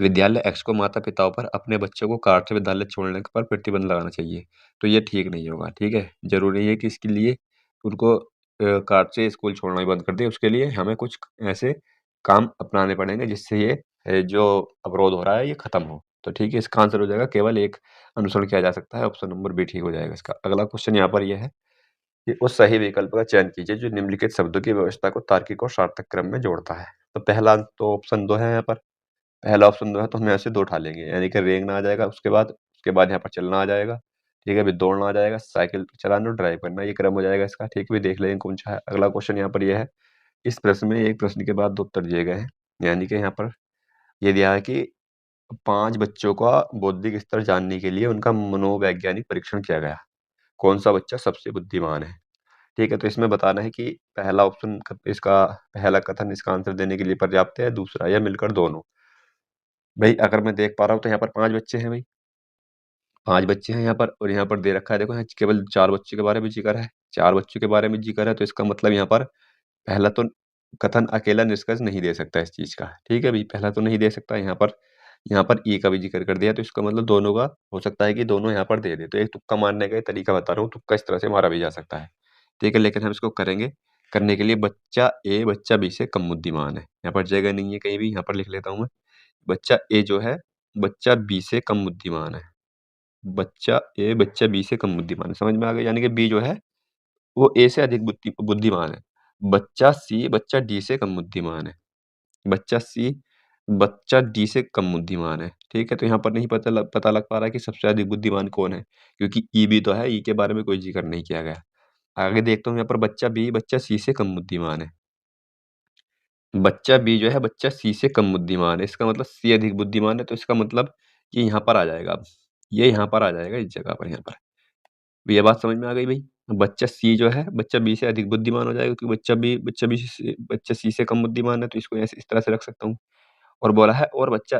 [SPEAKER 1] विद्यालय एक्स को माता-पिताओं पर अपने बच्चों को कार से विद्यालय छोड़ने पर प्रतिबंध लगाना चाहिए। तो ये ठीक नहीं होगा, ठीक है? ज़रूरी है कि इसके लिए उनको कार से स्कूल छोड़ना ही बंद कर दें। उसके लिए हमें कुछ ऐसे काम अपनाने पड़ेंगे जिससे ये जो अवरोध हो रहा है ये खत्म हो। तो ठीक है, इसका आंसर हो जाएगा केवल एक अनुसरण किया जा सकता है, ऑप्शन नंबर बी ठीक हो जाएगा इसका। अगला क्वेश्चन यहाँ पर ये है कि उस सही विकल्प का चयन कीजिए जो निम्नलिखित शब्दों की व्यवस्था को तार्किक और सार्थक क्रम में जोड़ता है। तो पहला तो ऑप्शन 2 है यहाँ पर। पहला ऑप्शन 2 है तो हम यहाँ से 2 उठा लेंगे, यानी कि रेंगना आ जाएगा, उसके बाद यहाँ पर चलना आ जाएगा, ठीक है? फिर दौड़ना आ जाएगा, साइकिल चलाना और ड्राइव करना, ये क्रम हो जाएगा इसका, ठीक है? फिर देख लेंगे कौन-सा है। अगला क्वेश्चन यहाँ पर ये है, इस प्रश्न में एक प्रश्न के बाद 2 उत्तर दिए गए हैं, यानी कि यहाँ पर ये दिया है कि 5 बच्चों का बौद्धिक स्तर जानने के लिए उनका मनोवैज्ञानिक परीक्षण किया गया। कौन-सा बच्चा सबसे बुद्धिमान है? ठीक है? तो इसमें बताना है कि पहला ऑप्शन इसका पहला कथन इसका आंसर देने के लिए पर्याप्त है, दूसरा या मिलकर दोनों। भई अगर मैं देख पा रहा हूँ तो यहाँ पर 5 बच्चे हैं भई, 5 बच्चे हैं यहाँ पर, और यहाँ पर दे रखा है, देखो यहाँ केवल 4 बच्चों के बारे में ज़िक्र है, 4 बच्चों के बारे में ज़िक्र है, तो इसका मतलब यहाँ पर पहला तो कथन अकेला निष्कर्ष नहीं दे सकता इस चीज़ का, ठीक है भई? पहला तो नहीं दे सकता यहाँ पर ई का भी ज़िक्र कर दिया, तो इसका मतलब दोनों का हो सकता है कि दोनों यहाँ पर दे दे। तो एक तुक्का मारने का एक तरीका बता रहा हूँ, तुक्का इस तरह से मारा भी जा सकता है, ठीक है? लेकिन हम इसको करेंगे, करने के लिए बच्चा ए बच्चा बी से कम बुद्धिमान है। यहाँ पर जगह नहीं है कहीं भी, यहाँ पर लिख लेता हूँ मैं। बच्चा ए जो है, बच्चा बी से कम बुद्धिमान है। बच्चा ए बच्चा बी से कम बुद्धिमान है, समझ में आ गया? यानी कि बी जो है, वो ए से अधिक बुद्धिमान है। बच्चा सी बच्चा डी से कम बुद्धिमान है। बच्चा सी बच्चा डी से कम बुद्धिमान है, ठीक है? तो यहाँ पर नहीं पता लग पा रहा है कि सबसे अधिक बुद्धिमान कौन है, क्योंकि ई भी तो है, ई के बारे में कोई ज़िक्र नहीं किया गया। आगे देखता हूँ यहाँ पर बच्चा बी बच्चा सी से कम बुद्धिमान है। बच्चा बी जो है, बच्चा सी से कम बुद्धिमान है, इसका मतलब सी अधिक बुद्धिमान है, तो इसका मतलब ये यहाँ पर आ जाएगा अब। ये यहाँ पर आ जाएगा इस जगह पर, यहाँ पर। ये बात समझ में आ गई भई? बच्चा सी जो है, बच्चा बी से अधिक बुद्धिमान हो जाएगा, क्योंकि बच्चा सी से कम बुद्धिमान है, तो इसको ऐसे इस तरह से रख सकता हूँ। और बोला है और बच्चा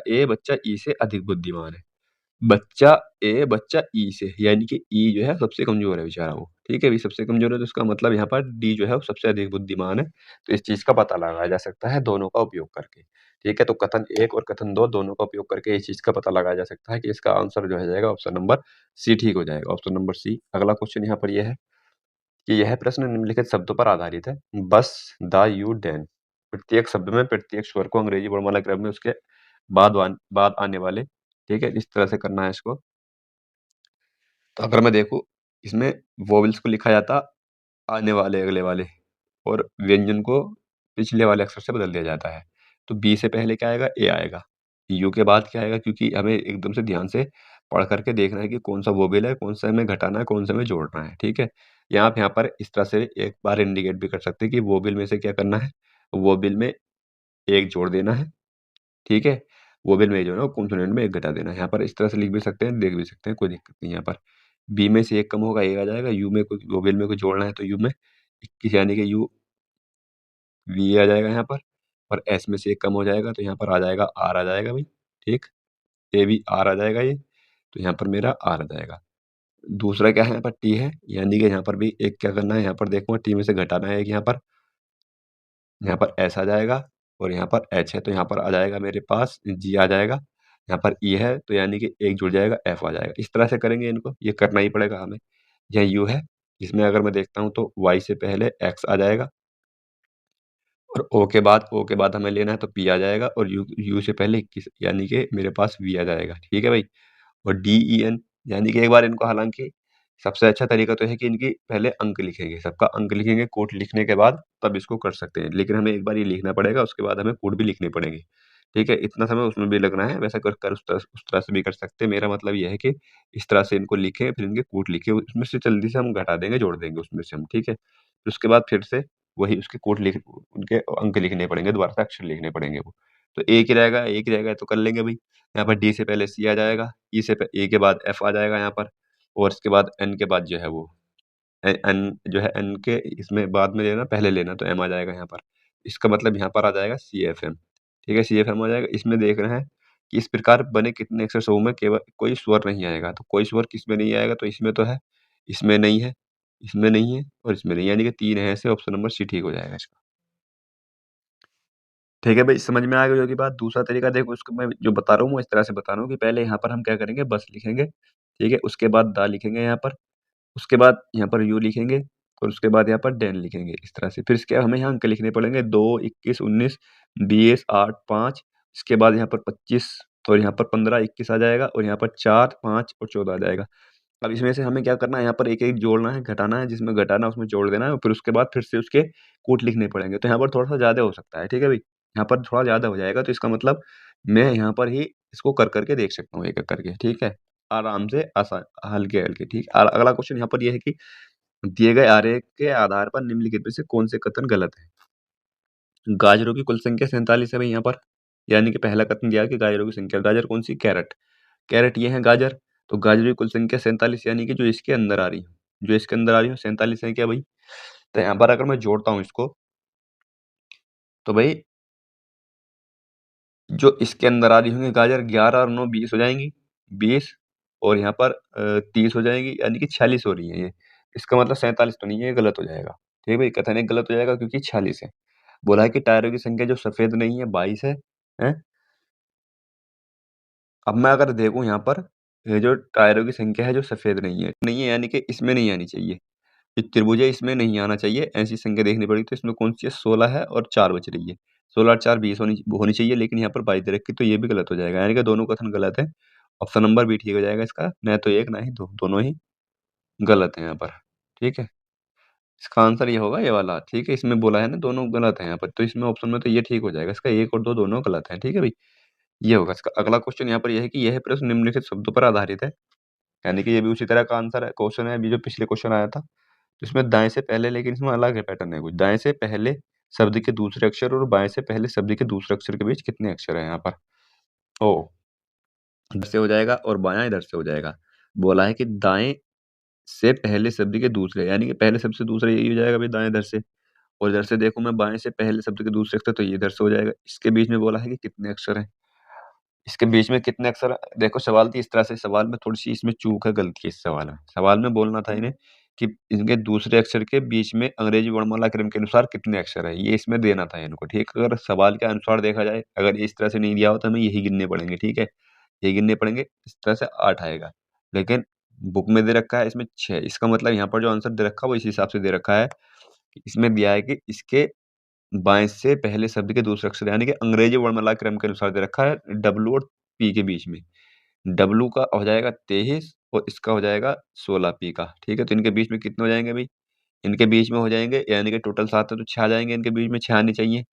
[SPEAKER 1] ई से अधिक बुद्धिमान है। बच्चा ए बच्चा ई से, यानी कि ई जो है सबसे कमज़ोर है बेचारा वो, ठीक है? ये सबसे कमज़ोर है, तो इसका मतलब यहाँ पर डी जो है वो सबसे अधिक बुद्धिमान है। तो इस चीज़ का पता लगाया जा सकता है दोनों का उपयोग करके, ठीक है? तो कथन 1 और कथन 2 दोनों का उपयोग करके इस चीज़ का पता लगाया जा सकता है कि इसका आंसर जो हो जाएगा ऑप्शन नंबर सी ठीक हो जाएगा, ऑप्शन नंबर सी। अगला क्वेश्चन यहाँ पर ये है कि यह प्रश्न निम्नलिखित शब्दों पर आधारित है। बस, द, यू, देन। प्रत्येक शब्द में प्रत्येक स्वर को अंग्रेजी वर्णमाला क्रम में उसके बाद आने वाले, ठीक है? इस तरह से करना है इसको। तो अगर मैं देखूँ, इसमें वोवेल्स को लिखा जाता आने वाले अगले वाले, और व्यंजन को पिछले वाले अक्षर से बदल दिया जाता है। तो बी से पहले क्या आएगा? ए आएगा। यू के बाद क्या आएगा? क्योंकि हमें एकदम से ध्यान से पढ़ करके देखना है कि कौन-सा वोवेल है, कौन-सा हमें घटाना है, कौन-सा हमें जोड़ना है, ठीक है? या आप यहाँ पर इस तरह से एक बार इंडिकेट भी कर सकते हैं कि वोवेल में से क्या करना है? वोवेल में 1 जोड़ देना है, ठीक है? वोवेल में जो है ना, कॉन्सोनेंट में 1 घटा देना है। यहाँ पर इस तरह से लिख भी सकते हैं, देख भी सकते हैं, कोई दिक्कत नहीं है यहाँ पर। बी में से 1 कम होगा, ए आ जाएगा। यू में कुछ वोवेल में कुछ जोड़ना है, तो यू में 21 यानी कि यू वी आ जाएगा यहाँ पर। और एस में से 1 कम हो जाएगा, तो यहाँ पर आ जाएगा आर आ जाएगा भई, ठीक? ए वी आर आ जाएगा ये, तो यहाँ पर मेरा आर आ जाएगा। दूसरा क्या है? यहाँ पर टी है, यानी कि यहाँ पर भी एक क्या करना है? यहाँ पर देखूँगा टी में से घटाना है एक यहाँ पर एस आ जाएगा, और यहाँ पर एच है, तो यहाँ पर आ जाएगा मेरे पास जी आ जाएगा। यहाँ पर ई है, तो यानी कि 1 जुड़ जाएगा, एफ आ जाएगा। इस तरह से करेंगे इनको, ये करना ही पड़ेगा हमें। यह यू है, इसमें अगर मैं देखता हूँ तो वाई से पहले एक्स आ जाएगा, और ओ के बाद हमें लेना है तो पी आ जाएगा, और यू यू से पहले 21 यानी कि मेरे पास वी आ जाएगा, ठीक है भाई? और डी, ई, एन, यानी कि एक बार इनको, हालाँकि सबसे अच्छा तरीका तो है कि इनकी पहले अंक लिखेंगे, सबका अंक लिखेंगे, कोट लिखने के बाद तब इसको कर सकते हैं। लेकिन हमें एक बार ये लिखना पड़ेगा, उसके बाद हमें कोट भी लिखने पड़ेंगे, ठीक है? इतना समय उसमें भी लगना है, वैसा कर उस तरह से भी कर सकते हैं। मेरा मतलब ये है कि इस तरह से इनको लिखें, फिर इनके कोट लिखें, उसमें से जल्दी से हम घटा देंगे, जोड़ देंगे उसमें से हम, ठीक है? फिर उसके बाद फिर से वही उसके कोट लिख उनके अंक लिखने पड़ेंगे, दोबारा से अक्षर लिखने पड़ेंगे वो। तो एक ही रहेगा तो कर लेंगे भई। यहाँ पर डी से पहले सी आ जाएगा, ई से प ए के बाद एफ आ जाएगा यहाँ पर, और इसके बाद एन के बाद जो है वो एन जो है, एन के इसमें बाद में लेना, पहले लेना, तो एम आ जाएगा यहाँ पर। इसका मतलब यहाँ पर आ जाएगा सीएफएम, ठीक है? सीएफएम आ जाएगा। इसमें देखना है कि इस प्रकार बने कितने अक्षर समूह में केवल कोई स्वर नहीं आएगा, तो कोई स्वर किसमें नहीं आएगा? तो इसमें तो है, इसमें नहीं है, इसमें नहीं है, और इसमें नहीं है, यानी कि 3 है ऐसे, ऑप्शन नंबर सी ठीक हो जाएगा इसका। ठीक है भाई, समझ में आ गई होगी बात। दूसरा तरीका देखो, उसको मैं जो बता रहा हूँ, वो इस तरह से बता रहा हूँ कि पहले यहाँ पर हम क्या करेंगे? बस लिखेंगे, ठीक है? उसके बाद दा लिखेंगे यहाँ पर, उसके बाद यहाँ पर यू लिखेंगे, और उसके बाद यहाँ पर डेन लिखेंगे, इस तरह से। फिर इसके हमें यहाँ अंक लिखने पड़ेंगे, 2, 21, 19, 20, 8, 5, इसके बाद यहाँ पर 25, और यहाँ पर 15, 21 आ जाएगा, और यहाँ पर 4, 5 और 14 आ जाएगा। अब इसमें से हमें क्या करना है? यहाँ पर एक-एक जोड़ना है, घटाना है, जिसमें घटाना है उसमें जोड़ देना है, और फिर उसके बाद फिर से उसके कूट लिखने पड़ेंगे। तो यहाँ पर थोड़ा-सा ज़्यादा हो सकता है, ठीक है भई? यहाँ पर थोड़ा ज़्यादा हो जाएगा, तो इसका मतलब मैं यहाँ पर ही इसको कर के देख सकता हूँ, एक-एक करके, ठीक है? आराम से, हल्के-हल्के, ठीक। अगला क्वेश्चन यहाँ पर ये है कि दिए गए आरेख के आधार पर निम्नलिखित में से कौन से कथन गलत हैं? गाजरों की कुल संख्या 47 है भई यहाँ पर, यानी कि पहला कथन दिया है कि गाजरों की संख्या, गाजर कौन-सी? कैरट। कैरेट ये है गाजर, तो गाजरों की कुल संख्या 47, यानी कि जो इसके अंदर आ रही है, जो इसके अंदर आ रही है 47 है क्या भई? तो यहाँ पर अगर मैं जोड़ता हूँ इसको, तो भई जो इसके अंदर आ रही होंगी गाजर, 11 और 9 20 हो जाएँगी, 20, और यहाँ पर 30 हो जाएँगी, यानी कि 46 हो रही हैं ये। इसका मतलब 47 तो नहीं है, ये गलत हो जाएगा। ठीक है भई? कथन एक गलत हो जाएगा क्योंकि 46 है। बोला है कि टायरों की संख्या जो सफ़ेद नहीं है 22 है, हैं? अब मैं अगर देखूँ यहाँ पर, ये जो टायरों की संख्या है जो सफ़ेद नहीं है, यानी कि इसमें नहीं आनी चाहिए। ये त्रिभुज है, इसमें नहीं आना चाहिए, ऐसी संख्या देखनी पड़ेगी, तो इसमें कौन-सी है? 16 है और 4 बच रही है। 16 और 4 20 होनी होनी चाहिए, लेकिन यहाँ पर 22 दे रखी है, तो ये भी गलत हो जाएगा, यानी कि दोनों कथन गलत हैं। ऑप्शन नंबर बी ठीक हो जाएगा इसका, ना तो 1 ना ही 2, दोनों ही गलत हैं यहाँ पर, ठीक है? इसका आंसर ये होगा, ये वाला, ठीक है? इसमें बोला है ना दोनों गलत हैं यहाँ पर, तो इसमें ऑप्शन में तो ये ठीक हो जाएगा, इसका 1 और 2 दोनों गलत हैं, ठीक है भई? ये होगा इसका। अगला क्वेश्चन यहाँ पर ये है कि यह प्रश्न निम्नलिखित शब्दों पर आधारित है, यानी कि ये भी उसी तरह का आंसर है, क्वेश्चन है, अभी जो पिछले क्वेश्चन आया था। तो इसमें दाएँ से पहले, लेकिन इसमें अलग है, पैटर्न है कुछ। दाएँ से पहले शब्द के दूसरे अक्षर और बाएँ से पहले शब्द के दूसरे अक्षर के बीच कितने अक्षर हैं यहाँ पर? ओह! इधर से हो जाएगा और बायाँ इधर से हो जाएगा। बोला है कि दाएँ से पहले शब्द के दूसरे, यानी कि पहले शब्द से दूसरा यही हो जाएगा भाई दाएँ इधर से, और इधर से देखूँ मैं बाएँ से पहले शब्द के दूसरे अक्षर तो ये इधर से हो जाएगा। इसके बीच में बोला है कि कितने अक्षर हैं। इसके बीच में कितने अक्षर हैं? देखो सवाल थी इस तरह से, सवाल में थोड़ी-सी इसमें चूक है, गलती है इस सवाल में। सवाल में बोलना था इन्हें कि इनके दूसरे अक्षर के बीच में अंग्रेजी वर्णमाला क्रम के अनुसार कितने अक्षर हैं, ये इसमें देना था इनको, ठीक है? अगर सवाल के अनुसार देखा जाए, अगर इस तरह से नहीं दिया हो तो हमें यही गिनने पड़ेंगे, ठीक है? ये गिनने पड़ेंगे, इस तरह से 8 आएगा। लेकिन बुक में दे रखा है इसमें 6, इसका मतलब यहाँ पर जो आंसर दे रखा है वो इस हिसाब से दे रखा है कि इसमें दिया है कि इसके बाएँ से पहले शब्द के दूसरे अक्षर, यानी कि अंग्रेजी वर्णमाला क्रम के अनुसार दे रखा है डब्ल्यू और पी के बीच में। डब्ल्यू का हो जाएगा 23 और इसका हो जाएगा 16 पी का, ठीक है? तो इनके बीच में कितने हो जाएँगे भई? इनके बीच में हो जाएँगे, यानी कि टोटल 7 है तो 6 आ जाएँगे इनके बीच में, 6 आने चाहिए।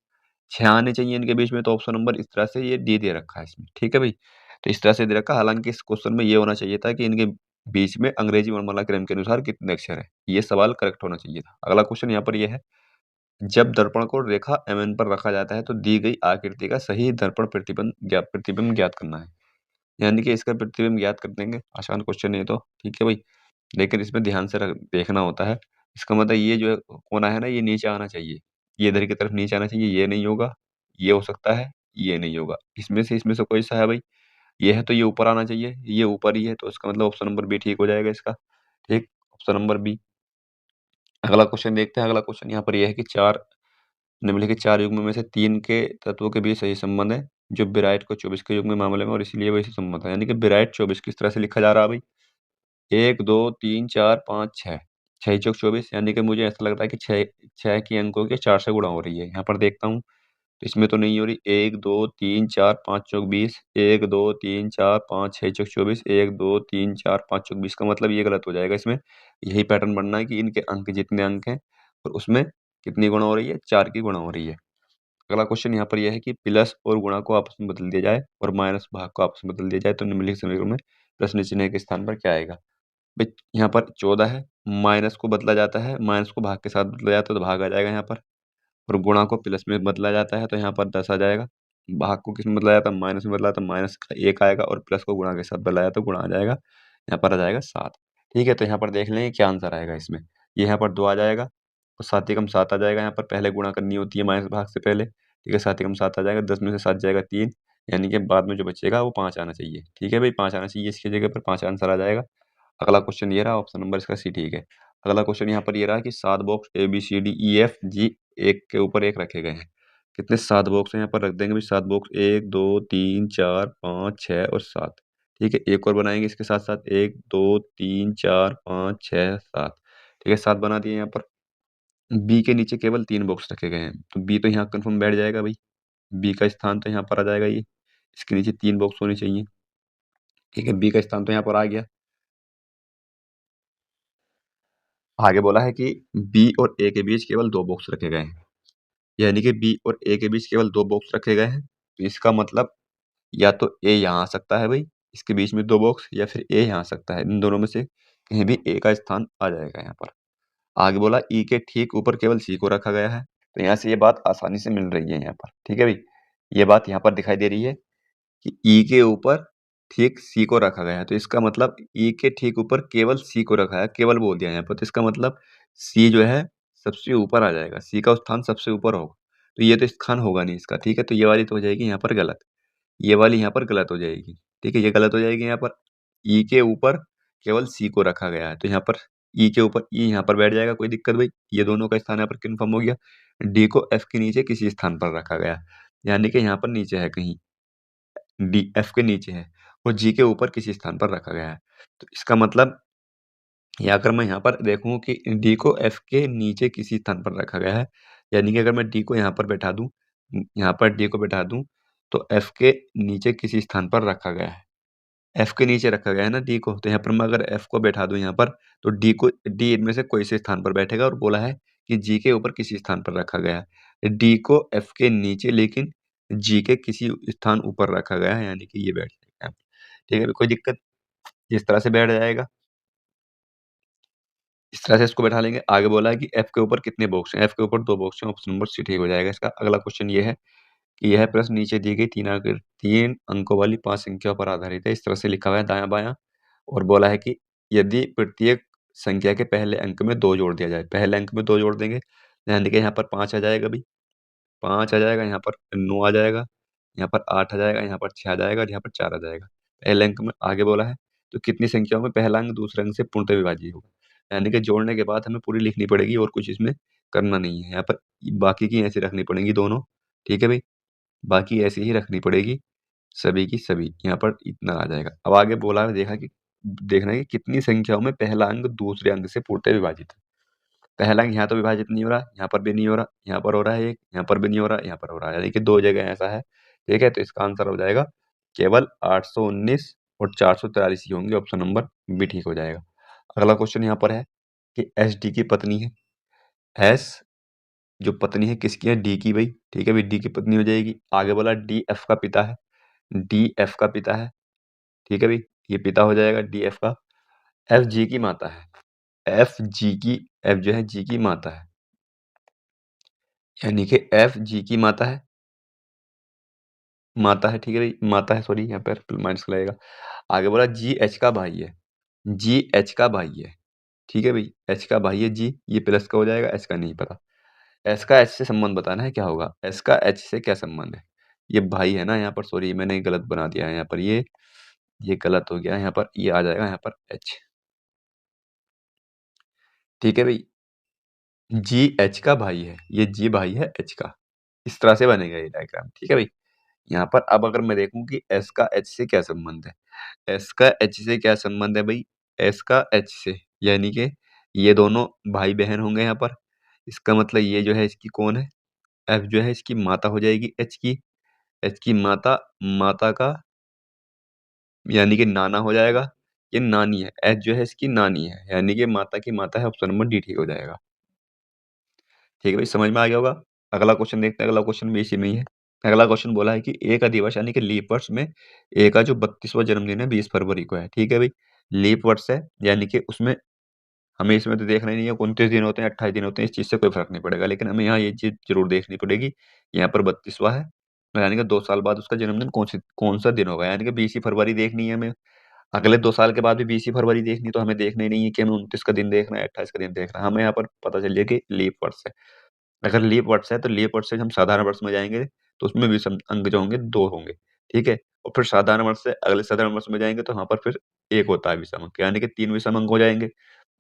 [SPEAKER 1] 6 आने चाहिए इनके बीच में, तो ऑप्शन नंबर इस तरह से ये डी दे रखा है इसमें, ठीक है भई? तो इस तरह से दे रखा है, हालाँकि इस क्वेश्चन में ये होना चाहिए था कि इनके बीच में अंग्रेजी वर्णमाला क्रम के अनुसार कितने अक्षर हैं, ये सवाल करेक्ट होना चाहिए था। अगला क्वेश्चन यहाँ पर ये है, जब दर्पण को रेखा एमएन पर रखा जाता है तो दी गई आकृति का सही दर्पण प्रतिबिंब ज्ञात करना है। यानी कि इसका प्रतिबिंब ज्ञात कर देंगे, आसान क्वेश्चन है ये तो, ठीक है भई? लेकिन इसमें ध्यान से देखना होता है। इसका मतलब ये जो है कोना है ना, ये नीचे आना चाहिए। ये इधर की तरफ नीचे आना चाहिए, ये नहीं होगा, ये हो सकता है, ये नहीं होगा। इसमें से कोई सा है भई? ये है तो ये ऊपर आना चाहिए, ये ऊपर ही है तो इसका मतलब ऑप्शन नंबर बी ठीक हो जाएगा इसका, ठीक? Option number B. अगला क्वेश्चन देखते हैं, अगला क्वेश्चन यहाँ पर ये है कि 4 निम्नलिखित 4 युग्मों में से 3 के तत्वों के बीच सही संबंध है, जो विराइट को 24 के युग्म मामले में और इसीलिए वही संबंध है। यानी कि विराइट 24 किस तरह से लिखा जा रहा है भई? 1, 2, 3, 4, 5, 6, 6 चौक 24, यानी कि मुझे ऐसा लग रहा है कि 6 की अंकों के 4 से गुणा हो रही है। यहाँ पर देखता हूँ, तो इसमें तो नहीं हो रही। 1, 2, 3, 4, 5 चौक 20, 1, 2, 3, 4, 5, 6 चौक 24, 1, 2, 3, 4, 5 चौक 20 का मतलब ये गलत हो जाएगा इसमें। यही पैटर्न बनना है कि इनके अंक जितने अंक हैं और उसमें कितनी गुणा हो रही है? 4 की गुणा हो रही है। अगला क्वेश्चन यहाँ पर यह है कि प्लस और गुणा को आपस में बदल दिया जाए और माइनस भाग को आपस में बदल दिया जाए तो निम्नलिखित समीकरण में प्रश्न चिन्ह के स्थान पर क्या आएगा? भाई यहाँ पर 14 है, माइनस को बदला जाता है, माइनस को भाग के साथ बदला जाता है तो भाग आ जाएगा यहाँ पर, और गुणा को प्लस में बदला जाता है तो यहाँ पर 10 आ जाएगा। भाग को किसमें बदला जाता है? माइनस में बदला, तो माइनस का 1 आएगा, और प्लस को गुणा के साथ बदला जाए तो गुणा आ जाएगा। यहाँ पर आ जाएगा 7। ठीक है, तो यहाँ पर देख लें क्या आंसर आएगा इसमें। ये यहाँ पर 2 आ जाएगा और 7 एकम 7 आ जाएगा, यहाँ पर पहले गुणा करनी होती है माइनस भाग से पहले। ठीक है, 7 एकम 7 आ जाएगा, 10 में से 7 जाएगा 3, यानी कि बाद में जो बचेगा वो 5 आना चाहिए। ठीक है भाई, 5 आना चाहिए, इसकी जगह पर 5 आंसर आ जाएगा। अगला क्वेश्चन ये रहा, ऑप्शन नंबर इसका सी ठीक है। अगला क्वेश्चन यहाँ पर ये रहा कि 7 box A B C D E F G एक के ऊपर एक रखे गए हैं। कितने? 7 बॉक्स हैं, यहाँ पर रख देंगे भाई 7 बॉक्स, 1 2 3 4 5 6 और 7। ठीक है, एक और बनाएंगे इसके साथ साथ, 1 2 3 4 5 6 7। ठीक है, 7 बना दिए यहाँ पर। बी के नीचे केवल 3 बॉक्स रखे गए हैं, तो बी तो यहाँ कन्फर्म बैठ जाएगा भाई। बी का स्थान तो यहाँ पर आ जाएगा ये, इसके नीचे 3 बॉक्स होने चाहिए। ठीक है, बी का स्थान तो यहाँ पर आ गया। आगे बोला है कि बी और ए के बीच केवल 2 बॉक्स रखे गए हैं, यानी कि बी और ए के बीच केवल 2 बॉक्स रखे गए हैं। तो इसका मतलब या तो ए यहाँ आ सकता है भाई, इसके बीच में 2 बॉक्स, या फिर ए यहाँ आ सकता है। इन दोनों में से कहीं भी ए का स्थान आ जाएगा यहाँ पर। आगे बोला ई के ठीक ऊपर केवल सी को रखा गया है, तो यहाँ से ये बात आसानी से मिल रही है यहाँ पर। ठीक है भाई, ये बात यहाँ पर दिखाई दे रही है कि ई के ऊपर ठीक सी को रखा गया है, तो इसका मतलब ई के ठीक ऊपर केवल सी को रखा है, केवल बोल दिया यहाँ पर, तो इसका मतलब सी जो है सबसे ऊपर आ जाएगा, सी का स्थान सबसे ऊपर होगा। तो ये तो स्थान होगा नहीं इसका, ठीक है, तो ये वाली तो हो जाएगी यहाँ पर गलत, ये वाली यहाँ पर गलत हो जाएगी। ठीक है, ये गलत हो जाएगी यहाँ पर। ई के ऊपर केवल सी को रखा गया है, तो यहाँ पर ई के ऊपर ई यहाँ पर बैठ जाएगा, कोई दिक्कत भाई, ये दोनों का स्थान यहाँ पर कन्फर्म हो गया। डी को एफ के नीचे किसी स्थान पर रखा गया, यानी कि यहाँ पर नीचे है कहीं, डी एफ के नीचे है, और जी के ऊपर किसी स्थान पर रखा गया है। तो इसका मतलब, या अगर मैं यहाँ पर देखूँ कि डी को एफ के नीचे किसी स्थान पर रखा गया है, यानी कि अगर मैं डी को यहाँ पर बैठा दूँ, यहाँ पर डी को बैठा दूँ, तो एफ के नीचे किसी स्थान पर रखा गया है। एफ के नीचे रखा गया है ना डी को, तो यहाँ पर मैं अगर एफ को बैठा दूँ यहाँ पर, तो डी इनमें से कोई से स्थान पर बैठेगा, और बोला है कि जी के ऊपर किसी स्थान पर रखा गया है। डी को एफ के नीचे लेकिन जी के किसी स्थान ऊपर रखा गया है, यानी कि ये बैठ जाएगा यहाँ पे। ठीक है, कोई दिक्कत, इस तरह से बैठ जाएगा। इस तरह से इसको बैठा लेंगे। आगे बोला है कि एफ के ऊपर कितने बॉक्स हैं? एफ के ऊपर 2 बॉक्स हैं, ऑप्शन नंबर सी ठीक हो जाएगा इसका। अगला क्वेश्चन ये है कि यह प्रश्न नीचे दी गई 3 अंकों वाली 5 संख्याओं पर आधारित है। इस तरह से लिखा हुआ है दायाँ-बायाँ, और बोला है कि यदि प्रत्येक संख्या के पहले अंक में 2 जोड़ दिया जाए। पहले अंक में 2 जोड़ देंगे, यानी कि यहाँ पर 5 आ जाएगा भई, 5 आ जाएगा, यहाँ पर 9 आ जाएगा, यहाँ पर 8 आ जाएगा, यहाँ पर 6 आ जाएगा और यहाँ पर 4 आ जाएगा। पहले अंक में आगे बोला है, तो कितनी संख्याओं में पहला अंक दूसरे अंक से पूर्णतः विभाज्य होगा। यानी कि जोड़ने के बाद हमें पूरी लिखनी पड़ेगी और कुछ इसमें करना नहीं है। यहाँ पर बाकी की ऐसे रखनी पड़ेंगी दोनों, ठीक है भई? बाकी ऐसे ही रखनी पड़ेगी सभी की सभी, यहाँ पर इतना आ जाएगा। अब आगे बोला है देखना है कि कितनी संख्याओं में पहला अंक दूसरे अंक से पूर्णतः विभाजित है। पहला अंक यहाँ तो विभाजित नहीं हो रहा, यहाँ पर भी नहीं हो रहा, यहाँ पर हो रहा है 1, यहाँ पर भी नहीं हो रहा, यहाँ पर हो रहा है, यानी कि 2 जगह ऐसा है, ठीक है? तो इसका आंसर हो जाएगा केवल 819 और 443 ही होंगे, ऑप्शन नंबर बी ठीक हो जाएगा। अगला क्वेश्चन यहाँ पर है कि एसडी की पत्नी है, एस जो पत्नी है किसकी है? डी की भई, ठीक है भई, डी की पत्नी हो जाएगी। आगे बोला डी एफ का पिता है, डी एफ का पिता है, ठीक है भई, ये पिता हो जाएगा डी एफ का। एफ जी की माता है, एफ जो है जी की माता है, यानी कि एफ जी की माता है, ठीक है भई, माता है, सॉरी यहाँ पर माइनस लगेगा। आगे बोला जी एच का भाई है, जी एच का भाई है, ठीक है भई, एच का भाई है जी, ये प्लस का हो जाएगा, एच का नहीं पता। एस का एच से संबंध बताना है क्या होगा? एस का एच से क्या संबंध है? ये भाई है ना यहाँ पर, सॉरी मैंने गलत बना दिया है यहाँ पर, ये गलत हो गया यहाँ पर, ये आ जाएगा यहाँ पर एच, ठीक है भई, जी एच का भाई है, ये जी भाई है एच का, इस तरह से बनेगा ये डायग्राम, ठीक है भई। यहाँ पर अब अगर मैं देखूँ कि एस का एच से क्या संबंध है, एस का एच से क्या संबंध है भई? एस का एच से, यानी कि ये दोनों भाई-बहन होंगे यहाँ पर। इसका मतलब ये जो है इसकी कौन है? एफ जो है इसकी माता हो जाएगी एच की माता, माता का यानी कि नाना हो जाएगा, ये नानी है, एच जो है इसकी नानी है, यानी कि माता की माता है, ऑप्शन नंबर डी ठीक हो जाएगा। ठीक है भाई, समझ में आ गया होगा? अगला क्वेश्चन देखते हैं, अगला क्वेश्चन भी इसी में ही है। अगला क्वेश्चन बोला है कि ए का दिवस यानी कि लीप वर्ष में ए का जो 32वां जन्मदिन है 20 फरवरी को है, ठीक है भाई? लीप वर्ष है, यानी कि उसमें हमें इसमें तो देखना ही नहीं है 29 दिन होते हैं, 28 दिन होते हैं, इस चीज़ से कोई फ़र्क नहीं पड़ेगा। लेकिन हमें यहाँ ये चीज़ ज़रूर देखनी पड़ेगी, यहाँ पर 32वां है, यानी कि 2 साल बाद उसका जन्मदिन कौन-सा दिन होगा, यानी कि 20 ही फरवरी देखनी है हमें। अगले 2 साल के बाद भी 20 ही फरवरी देखनी, तो हमें देखना ही नहीं है कि हमें 29 का दिन देखना है, 28 का दिन देखना है। हमें यहाँ पर पता चल जाए कि लीप वर्ष है। अगर लीप वर्ष है, तो लीप वर्ष से हम साधारण वर्ष में जाएँगे, तो उसमें विषम अंक जो होंगे 2 होंगे, ठीक है? और फिर साधारण वर्ष से अगले साधारण वर्ष में जाएँगे, तो वहाँ पर फिर 1 होता है विषम अंक, यानी कि 3 विषम अंक हो जाएँगे।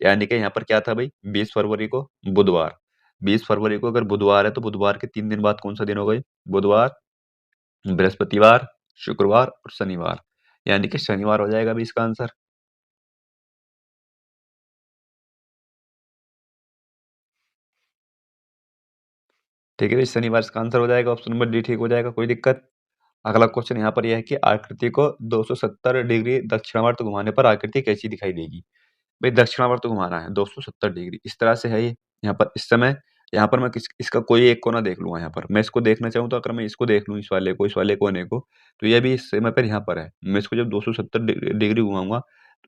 [SPEAKER 1] यानी कि यहाँ पर क्या था भई, 20 फरवरी को बुधवार, 20 फरवरी को अगर बुधवार है, तो बुधवार के 3 दिन बाद कौन-सा दिन होगा ये? बुधवार, बृहस्पतिवार, शुक्रवार और शनिवार, यानी कि शनिवार हो जाएगा भई इसका आंसर। ठीक है भई, शनिवार इसका आंसर हो जाएगा, ऑप्शन नंबर डी ठीक हो जाएगा, कोई दिक्कत? अगला क्वेश्चन यहाँ पर ये है कि आकृति को 270 डिग्री दक्षिणावर्त घुमाने पर आकृति कैसी दिखाई देगी? भई दक्षिणावर्त घुमाना है 270 डिग्री, इस तरह से है ये। यहाँ पर इस समय यहाँ पर मैं इसका कोई एक कोना देख लूँगा यहाँ पर। मैं इसको देखना चाहूँ तो अगर मैं इसको देख लूँ इस वाले कोने को, तो ये भी इस समय पर यहाँ पर है। मैं इसको जब 270 डिग्री घुमाऊँगा,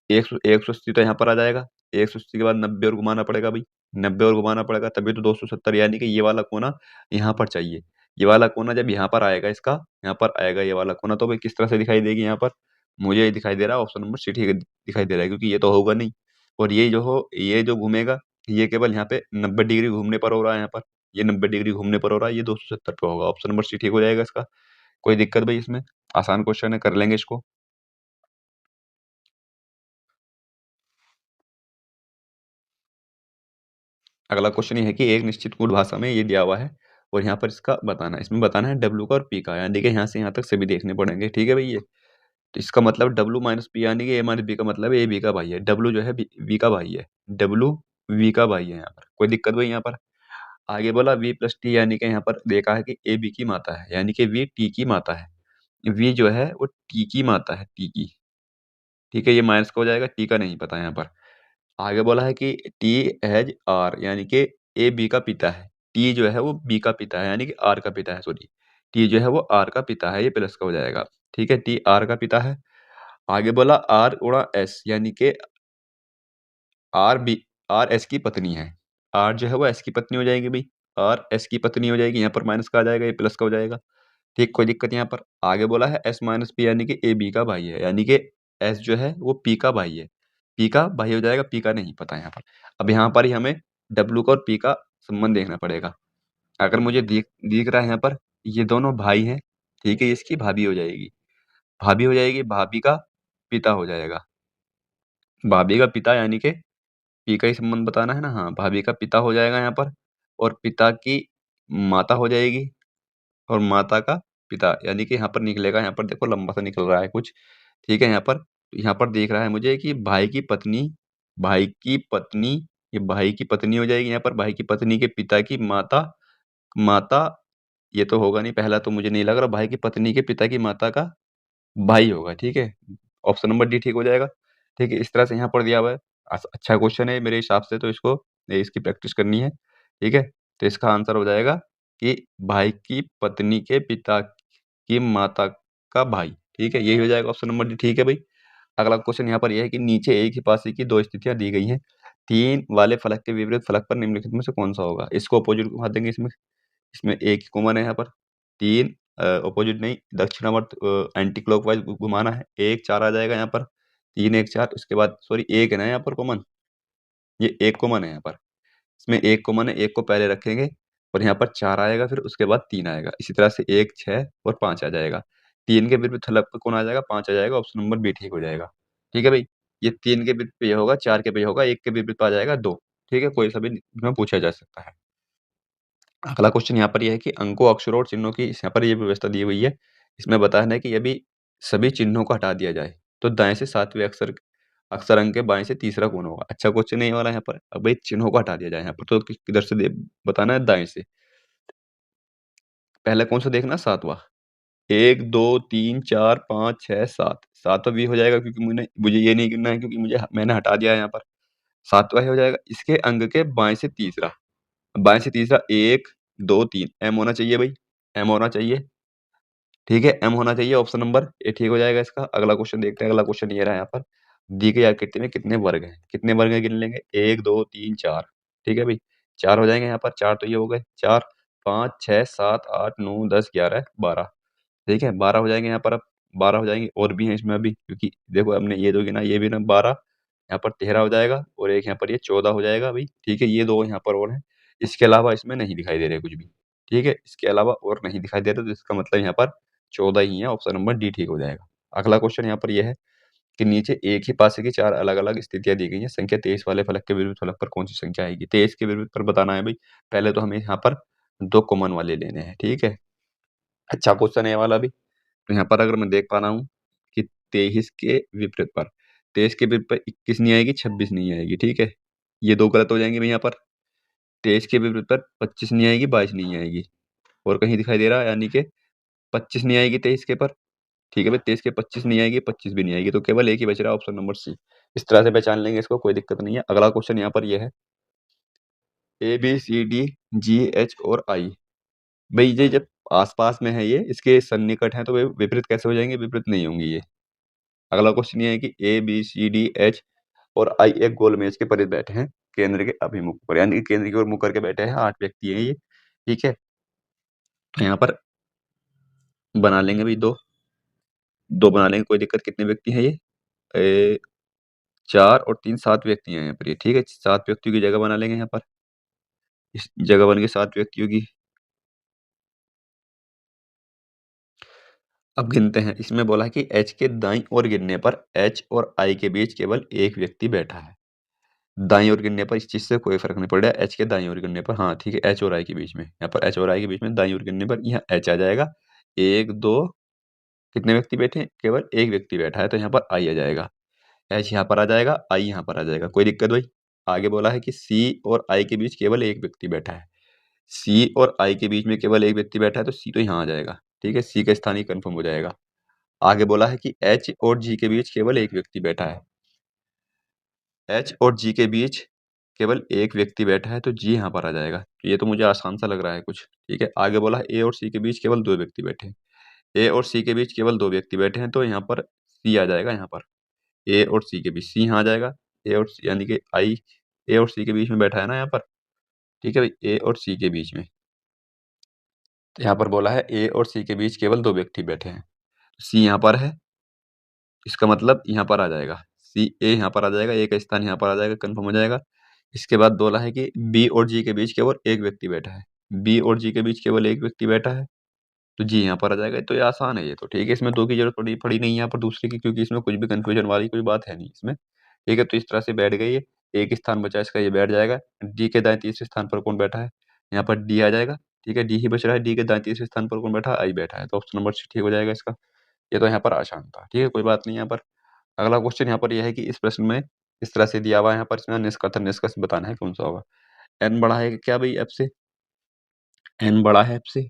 [SPEAKER 1] 180 तो यहाँ पर आ जाएगा। 180 के बाद 90 और घुमाना पड़ेगा भई, 90 और घुमाना पड़ेगा तभी तो 270, यानी कि ये वाला कोना यहाँ पर चाहिए। ये वाला कोना जब यहाँ पर आएगा इसका, यहाँ पर आएगा ये वाला कोना, तो भई किस तरह से दिखाई देगी यहाँ पर? मुझे ये दिखाई दे रहा है, ऑप्शन नंबर सी ठीक दिखाई दे रहा है, क्योंकि ये तो होगा नहीं। और ये जो घूमेगा, ये केवल यहाँ पे 90 डिग्री घूमने पर हो रहा है यहाँ पर। ये 90 डिग्री घूमने पर हो रहा है, ये 270 पे होगा। ऑप्शन नंबर सी ठीक हो जाएगा इसका। कोई दिक्कत भई इसमें? आसान क्वेश्चन है, कर लेंगे इसको। अगला क्वेश्चन ये है कि एक निश्चित कूट भाषा में ये दिया हुआ है और यहाँ पर इसका बताना है। इसमें बताना है डब्ल्यू का और पी का, यानी कि यहाँ से यहाँ तक सभी देखने पड़ेंगे। ठीक है भई ये? तो इसका मतलब डब्ल्यू माइनस पी, यानी कि ए माइनस बी का मतलब है ए बी का भाई है। डब्ल्यू जो है वी का भाई है। डब्ल्यू वी का भाई है यहाँ पर। कोई दिक्कत भई यहाँ पर? आगे बोला वी प्लस टी, यानी कि यहाँ पर देखा है कि ए बी की माता है, यानी कि वी टी की माता है। वी जो है वो टी की माता है, टी की। ठीक है, ये माइनस का हो जाएगा, टी का नहीं पता यहाँ पर। आगे बोला है कि टी हैज़ आर, यानी कि ए बी का पिता है। टी जो है वो बी का पिता है, यानी कि आर का पिता है, सॉरी। टी जो है वो आर का पिता है, ये प्लस का हो जाएगा। ठीक है, टी आर का पिता है। आगे बोला आर गुणा एस, यानी कि आर बी आर एस की पत्नी है। आर जो है वो एस की पत्नी हो जाएगी भई। आर एस की पत्नी हो जाएगी, यहाँ पर माइनस का आ जाएगा, ये प्लस का हो जाएगा। ठीक, कोई दिक्कत यहाँ पर। आगे बोला है एस माइनस पी, यानी कि ए बी का भाई है, यानी कि एस जो है वो पी का भाई है। पी का भाई हो जाएगा, पी का नहीं पता यहाँ पर। अब यहाँ पर ही हमें डब्लू का और पी का संबंध देखना पड़ेगा। अगर मुझे दिख दिख रहा है यहाँ पर ये दोनों भाई हैं, ठीक है, इसकी भाभी हो जाएगी। भाभी हो जाएगी, भाभी का पिता हो जाएगा। भाभी का पिता यानी कि पी का ही संबंध बताना है ना? हाँ, भाभी का पिता हो जाएगा यहाँ पर और पिता की माता हो जाएगी और माता का पिता यानी कि यहाँ पर निकलेगा, यहाँ पर देखो लंबा सा निकल रहा है कुछ, ठीक है? यहाँ पर दिख रहा है मुझे कि भाई की पत्नी, ये भाई की पत्नी हो जाएगी यहाँ पर, भाई की पत्नी के पिता की माता, माता ये तो होगा नहीं, पहला तो मुझे नहीं लग रहा, भाई की पत्नी के पिता की माता का भाई होगा, ठीक है? ऑप्शन नंबर डी ठीक हो जाएगा, ठीक है? इस तरह से यहाँ पर दिया हुआ है। अच्छा क्वेश्चन है मेरे हिसाब से, तो इसकी प्रैक्टिस करनी है, ठीक है? तो इसका आंसर हो जाएगा कि भाई की पत्नी के पिता की माता का भाई, ठीक है? यही हो जाएगा ऑप्शन नंबर डी, ठीक है भाई? अगला क्वेश्चन यहाँ पर ये है कि नीचे एक ही पासी की 2 स्थितियाँ दी गई हैं। 3 वाले फलक के विपरीत फलक पर निम्नलिखित में से कौन-सा होगा? इसको अपोजिट घुमा देंगे इसमें। इसमें एक ही कॉमन है यहाँ पर। 3 अपोजिट नहीं, दक्षिणावर्त एंटी क्लॉकवाइज़ घुमाना है। 1 4 आ जाएगा यहाँ पर। 3 1 4 उसके बाद सॉरी 1 है ना यहाँ पर कॉमन? ये 1 कॉमन है यहाँ पर। इसमें 1 कॉमन है, 1 को पहले रखेंगे और यहाँ पर 4 आएगा, फिर उसके बाद 3 आएगा। इसी तरह से 1 6 और 5 आ जाएगा। 3 के विपरीत फलक पे कौन आ जाएगा? 5 आ जाएगा, ऑप्शन नंबर बी ठीक हो जाएगा। ठीक है भई? ये 3 के विपरीत पे ये होगा, 4 के पे ये होगा, 1 के विपरीत पे आ जाएगा 2। ठीक है? कोई सा भी इसमें पूछा जा सकता है। अगला क्वेश्चन यहाँ पर ये है कि अंकों, अक्षरों और चिन्हों की यहाँ पर ये व्यवस्था दी हुई है। इसमें बताना है कि यदि सभी चिन्हों को हटा दिया जाए, तो दाएँ से 7वें अक्षर अंक के बाएँ से तीसरा कौन होगा? अच्छा क्वेश्चन है ये वाला यहाँ पर। अब भई चिन्हों को हटा दिया जाए यहाँ पर, तो किधर से दे बताना है? दाएँ से। पहला कौन-सा देखना? 7वां। 1 2 3 4 5 6 7 7वां बी हो जाएगा क्योंकि मुझे मुझे ये नहीं गिनना है क्योंकि मैंने हटा दिया है यहाँ पर। 7वां हो जाएगा, इसके अंक के बाएँ से तीसरा। बाएँ से तीसरा 1 2 3 एम होना चाहिए भई, एम होना चाहिए। ठीक है, एम होना चाहिए ऑप्शन नंबर ए ठीक हो जाएगा इसका। अगला क्वेश्चन देखते हैं, अगला क्वेश्चन ये रहा यहाँ पर। दी गई आकृति में कितने वर्ग हैं? कितने वर्ग हैं गिन लेंगे? 1 2 3 4 ठीक है भई? 4 हो जाएँगे यहाँ पर, 4 तो ये हो गए, 4 5 6 7 8 9 10 11 12 ठीक है? 12 हो जाएँगे यहाँ पर अब, 12 हो जाएँगे और भी हैं इसमें अभी क्योंकि देखो हमने ये 2 गिना, ये भी ना 12 यहाँ पर 13 हो जाएगा और एक यहाँ पर ये 14 हो जाएगा भई, ठीक है? ये 2 यहाँ पर और हैं। इसके अलावा इसमें नहीं दिखाई दे रहे कुछ भी, ठीक है? इसके अलावा और नहीं दिखाई दे रहे तो इसका मतलब यहाँ पर 14 ही है, ऑप्शन नंबर डी ठीक हो जाएगा। अगला क्वेश्चन यहाँ पर ये है कि नीचे एक ही पासे की 4 अलग-अलग स्थितियाँ दी गई हैं। संख्या 23 वाले फलक के विपरीत फलक पर कौन-सी संख्या आएगी? 23 के विपरीत पर बताना है भई। पहले तो हमें यहाँ पर 2 कॉमन वाले लेने हैं, ठीक है? अच्छा क्वेश्चन है ये वाला भी। तो यहाँ पर अगर मैं देख पा रहा हूँ कि 23 के विपरीत पर 23 के विपरीत पर 21 नहीं आएगी, 26 नहीं आएगी, ठीक है? ये 2 गलत हो जाएँगे भई यहाँ पर। 23 के विपरीत पर 25 नहीं आएगी, 22 नहीं आएगी और कहीं दिखाई दे रहा है यानी कि 25 नहीं आएगी 23 के पर, ठीक है भाई? 23 के 25 नहीं आएगी, 25 भी नहीं आएगी, तो केवल एक ही बच रहा है ऑप्शन नंबर सी। इस तरह से पहचान लेंगे इसको, कोई दिक्कत नहीं है। अगला क्वेश्चन यहाँ पर ये है ए, बी, सी, डी, जी, एच और आई। भई ये जब आस-पास में है ये, इसके सन्निकट हैं तो वे विपरीत कैसे हो जाएँगे? विपरीत नहीं होंगे ये। अगला क्वेश्चन ये है कि ए, बी, सी, डी, एच और आई एक गोल मेज के परिध बैठे हैं, केंद्र के अभिमुख पर, यानी कि केंद्र की ओर मुँह करके बैठे हैं, 8 व्यक्ति हैं ये, ठीक है? तो यहाँ पर बना लेंगे भई 2, 2 बना लेंगे, कोई दिक्कत कितने व्यक्ति हैं ये? ए 4 और 3 7 व्यक्ति हैं यहाँ पर ये, ठीक है? 7 व्यक्तियों की जगह बना लेंगे यहाँ पर। इस जगह बन गई 7 व्यक्तियों की। अब गिनते हैं, इसमें बोला है कि एच के दाईं ओर गिनने पर एच और आई के बीच केवल एक व्यक्ति बैठा है। दाईं ओर गिनने पर इस चीज़ से कोई फ़र्क नहीं पड़ रहा है, एच के दाईं ओर गिनने पर हाँ, ठीक है, एच और आई के बीच में। यहाँ पर एच और आई के बीच में दाईं ओर गिनने पर यहाँ एच आ जाएगा। 1 2 कितने व्यक्ति बैठे हैं? केवल 1 व्यक्ति बैठा है, तो यहाँ पर आई आ जाएगा। एच यहाँ पर आ जाएगा, आई यहाँ पर आ जाएगा। कोई दिक्कत भाई? आगे बोला है कि सी और आई के बीच केवल 1 व्यक्ति बैठा है। सी और आई के बीच में केवल 1 व्यक्ति बैठा है, तो सी तो यहाँ आ जाएगा, ठीक है? सी का स्थानीय कन्फर्म हो जाएगा। आगे बोला है कि एच और जी के बीच केवल 1 व्यक्ति बैठा है। एच और जी के बीच केवल 1 व्यक्ति बैठा है, तो जी यहाँ पर आ जाएगा। ये तो मुझे आसान सा लग रहा है कुछ, ठीक है? आगे बोला है ए और सी के बीच केवल 2 व्यक्ति बैठे हैं। ए और सी के बीच केवल 2 व्यक्ति बैठे हैं, तो यहाँ पर सी आ जाएगा यहाँ पर। ए और सी के बीच, सी यहाँ आ जाएगा। ए और सी यानी कि आई ए और सी के बीच में बैठा है ना यहाँ पर, ठीक है भाई? ए और सी के बीच में। तो यहाँ पर बोला है ए और सी के बीच केवल 2 व्यक्ति बैठे हैं। सी यहाँ पर है, इसका मतलब यहाँ पर आ जाएगा। सी ए यहाँ पर आ जाएगा, ए का स्थान यहाँ पर आ जाएगा, कन्फर्म हो जाएगा। इसके बाद बोला है कि बी और जी के बीच केवल एक व्यक्ति बैठा है, बी और जी के बीच केवल एक व्यक्ति बैठा है, तो जी यहाँ पर आ जाएगा। तो ये आसान है ये तो, ठीक है, इसमें 2 की जरूरत पड़ी नहीं यहाँ पर दूसरे की, क्योंकि इसमें कुछ भी कन्फ्यूजन वाली कोई बात है नहीं इसमें, ठीक है। तो इस तरह से बैठ गई है, एक स्थान बचा इसका, ये बैठ जाएगा। डी के दाएं तीसरे स्थान पर कौन बैठा है, यहाँ पर डी आ जाएगा, ठीक है, डी ही बच रहा है। डी के दाएं तीसरे स्थान पर कौन बैठा है, आई बैठा है, तो ऑप्शन नंबर सी ठीक हो जाएगा इसका। ये तो यहाँ पर आसान था, ठीक है, कोई बात नहीं यहाँ पर। अगला क्वेश्चन यहाँ पर यह है कि इस प्रश्न में इस तरह से दिया हुआ है, यहाँ पर इसमें निष्कर्षण निष्कर्ष बताना है कौन सा होगा। एन बड़ा है क्या भाई एफ से, एन बड़ा है एफ से,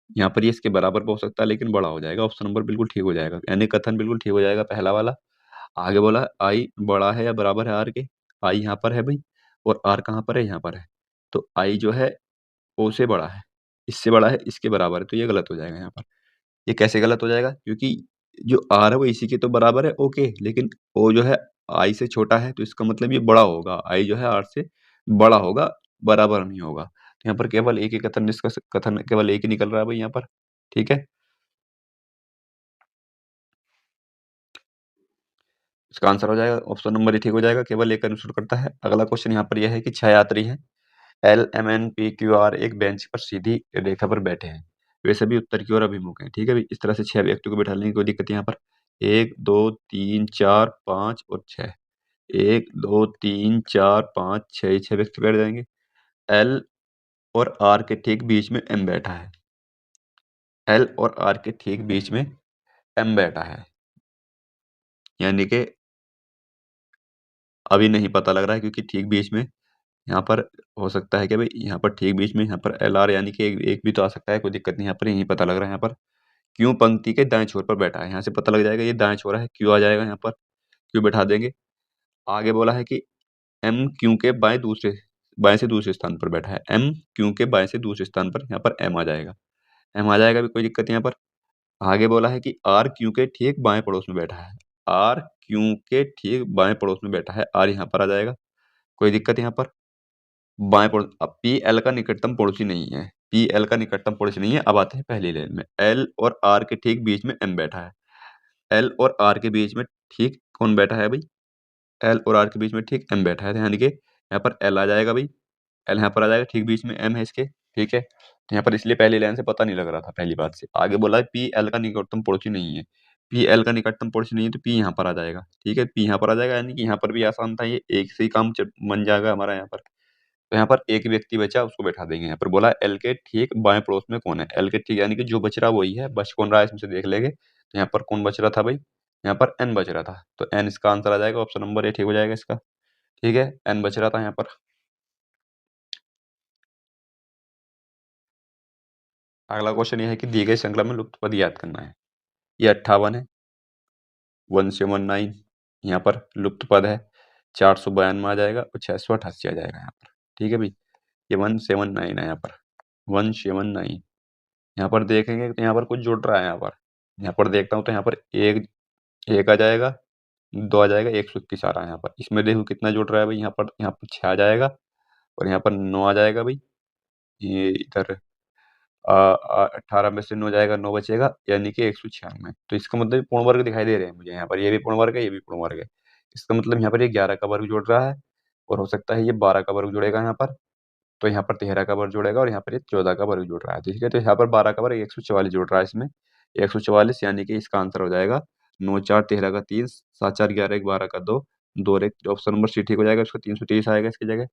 [SPEAKER 1] यहाँ पर ये इसके बराबर भी हो सकता है लेकिन बड़ा हो जाएगा, ऑप्शन नंबर बिल्कुल ठीक हो जाएगा, यानी कथन बिल्कुल ठीक हो जाएगा पहला वाला। आगे बोला आई बड़ा है या बराबर है आर के, आई यहाँ पर है भाई, और आर कहाँ पर है, यहाँ पर है, तो आई जो है ओ से बड़ा है, इससे बड़ा है, इसके बराबर है, तो ये गलत हो जाएगा यहाँ पर। ये कैसे गलत हो जाएगा, क्योंकि जो आर है वो इसी के तो बराबर है ओके, लेकिन ओ जो है आई से छोटा है, तो इसका मतलब ये बड़ा होगा, आई जो है आर से बड़ा होगा, बराबर नहीं होगा। तो यहाँ पर केवल एक ही कथन निष्कर्ष, कथन केवल एक ही निकल रहा है भाई यहाँ पर, ठीक है। इसका आंसर हो जाएगा ऑप्शन नंबर ही ठीक हो जाएगा, केवल एक अनुसरण करता है। अगला क्वेश्चन यहाँ पर यह है कि 6 यात्री हैं, L M N P Q R एक बेंच पर सीधी रेखा पर बैठे हैं, वे सभी उत्तर की ओर अभिमुख हैं, ठीक है भाई। इस तरह से 6 व्यक्तियों को बैठाने की कोई दिक्कत यहाँ पर, 1 2 3 4 5 और 6, 1 2 3 4 5 6, 6 व्यक्ति बैठ जाएंगे। एल और आर के ठीक बीच में एम बैठा है, एल और आर के ठीक बीच में एम बैठा है, यानी कि अभी नहीं पता लग रहा है, क्योंकि ठीक बीच में यहाँ पर हो सकता है कि भाई यहाँ पर ठीक बीच में यहाँ पर एल आर यानी कि एक भी तो आ सकता है, कोई दिक्कत नहीं, यहाँ पर यही पता लग रहा है। यहाँ पर क्यों पंक्ति के दाएं छोर पर बैठा है, यहाँ से पता लग जाएगा ये दाएं छोर है, क्यों आ जाएगा, यहाँ पर क्यों बैठा देंगे। आगे बोला है कि एम क्यू के बाएं से दूसरे स्थान पर बैठा है, एम क्यू के बाएं से दूसरे स्थान पर, यहाँ पर एम आ जाएगा, एम आ जाएगा भी, कोई दिक्कत नहीं यहाँ पर। आगे बोला है कि आर क्यू के ठीक बाएं पड़ोस में बैठा है, आर क्यू के ठीक बाएं पड़ोस में बैठा है, आर यहाँ पर आ जाएगा, कोई दिक्कत यहाँ पर। बाएं पड़ोस, अब पी एल का निकटतम पड़ोसी नहीं है, पी एल का निकटतम पड़ोसी नहीं है। अब आते हैं पहली लाइन में, एल और आर के ठीक बीच में एम बैठा है, एल और आर के बीच में ठीक कौन बैठा है भाई, एल और आर के बीच में ठीक एम बैठा है, यानी कि यहाँ पर एल आ जाएगा भाई, एल यहाँ पर आ जाएगा, ठीक बीच में एम है इसके, ठीक है। तो यहाँ पर इसलिए पहली लाइन से पता नहीं लग रहा था पहली बात से। आगे बोला है पी एल का निकटतम पड़ोसी नहीं है, पी एल का निकटतम पड़ोसी नहीं है, तो पी यहाँ पर आ जाएगा, ठीक है, पी यहाँ पर आ जाएगा, यानी कि यहाँ पर भी आसान था, ये एक से ही काम बन जाएगा हमारा यहाँ पर। तो यहाँ पर एक व्यक्ति बचा, उसको बैठा देंगे। यहाँ पर बोला एल के ठीक बाएं पड़ोस में कौन है, एल के ठीक यानी कि जो बच रहा वही है, बच कौन रहा है इसमें से देख लेंगे। तो यहाँ पर कौन बच रहा था भाई, यहाँ पर एन बच रहा था, तो एन इसका आंसर आ जाएगा, ऑप्शन नंबर ए ठीक हो जाएगा इसका, ठीक है, एन बच रहा था यहाँ पर। अगला क्वेश्चन ये है कि दी गई श्रृंखला में लुप्त पद याद करना है। ये 58 है, 179 यहाँ पर लुप्त पद है, 452 में आ जाएगा और 688 आ जाएगा यहाँ पर, ठीक है भाई। ये 179 है यहाँ पर, 179 यहाँ पर देखेंगे तो यहाँ पर कुछ जुड़ रहा है, यहाँ पर देखता हूँ तो यहाँ पर एक एक आ जाएगा, 2 आ जाएगा, 121 आ रहा है यहाँ पर। इसमें देखो कितना जुड़ रहा है भाई, यहाँ पर 6 आ जाएगा और यहाँ पर 9 आ जाएगा भाई। ये इधर 18 में से 9 जाएगा, 9 बचेगा, यानी कि 196। तो इसका मतलब पूर्ण वर्ग दिखाई दे रहे हैं मुझे यहाँ पर, ये भी पूर्ण वर्ग है, ये भी पूर्ण वर्ग है। इसका मतलब यहाँ पर ये 11 का वर्ग जुड़ रहा है, और हो सकता है ये 12 का वर्ग जुड़ेगा यहाँ पर, तो यहाँ पर 13 का वर्ग जुड़ेगा, और यहाँ पर ये 14 का वर्ग जुड़ रहा है, ठीक है। तो यहाँ पर 12 का वर्ग 144 जुड़ रहा है इसमें, 144, यानी कि इसका आंसर हो जाएगा 9 4 13 का 3, 7 4 11 1 12 का 2, 2 और 1, ऑप्शन नंबर सी ठीक हो जाएगा, इसको 330 आएगा इसकी जगह।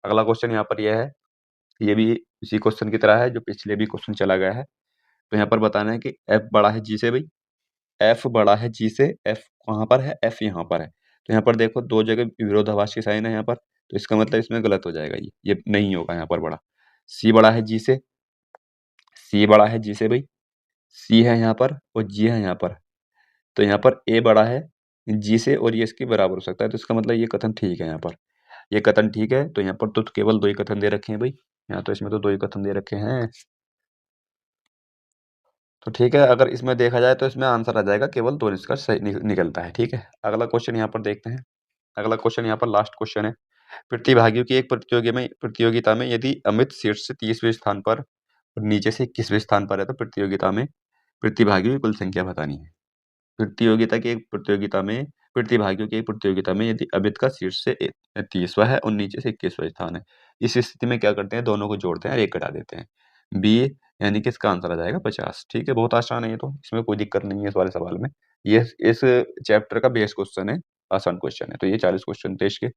[SPEAKER 1] अगला क्वेश्चन यहाँ पर यह है, ये भी इसी क्वेश्चन की तरह है जो पिछले भी क्वेश्चन चला गया है। तो यहाँ पर बताना है कि एफ बड़ा है जी से भाई, एफ बड़ा है जी से, एफ कहाँ पर है, एफ यहाँ पर है। तो यहाँ पर देखो 2 जगह विरोधाभास की साइन है यहाँ पर, तो इसका मतलब इसमें गलत हो जाएगा, ये नहीं होगा यहाँ पर बड़ा। सी बड़ा है जी से, सी बड़ा है जी से भाई, सी है यहाँ पर और जी है यहाँ पर, तो यहाँ पर ए बड़ा है जी से और ये इसके बराबर हो सकता है, तो इसका मतलब ये कथन ठीक है यहाँ पर, ये कथन ठीक है। तो यहाँ पर तो केवल 2 ही कथन दे रखे हैं भाई, यहाँ तो इसमें तो 2 ही कथन दे रखे हैं, तो ठीक है। अगर इसमें देखा जाए तो इसमें आंसर आ जाएगा, केवल 2 निष्कर्ष सही निकलता है, ठीक है। अगला क्वेश्चन यहाँ पर देखते हैं, अगला क्वेश्चन यहाँ पर लास्ट क्वेश्चन है। प्रतिभागियों की एक प्रतियोगिता में यदि अमित शीर्ष से 30वें स्थान पर और नीचे से 21वें स्थान पर है, तो प्रतियोगिता में प्रतिभागियों की कुल संख्या बतानी है। प्रतियोगिता में प्रतिभागियों की प्रतियोगिता में यदि अमित का शीर्ष से 30वां है और नीचे से 21वां स्थान है। इस स्थिति में क्या करते हैं, दोनों को जोड़ते हैं और 1 घटा देते हैं। बी यानी कि इसका आंसर आ जाएगा 50। ठीक है, बहुत आसान है ये तो, इसमें कोई दिक्कत नहीं है इस वाले सवाल में। ये इस चैप्टर का बेस क्वेश्चन है, आसान क्वेश्चन है। तो ये 40 क्वेश्चन थे इसके।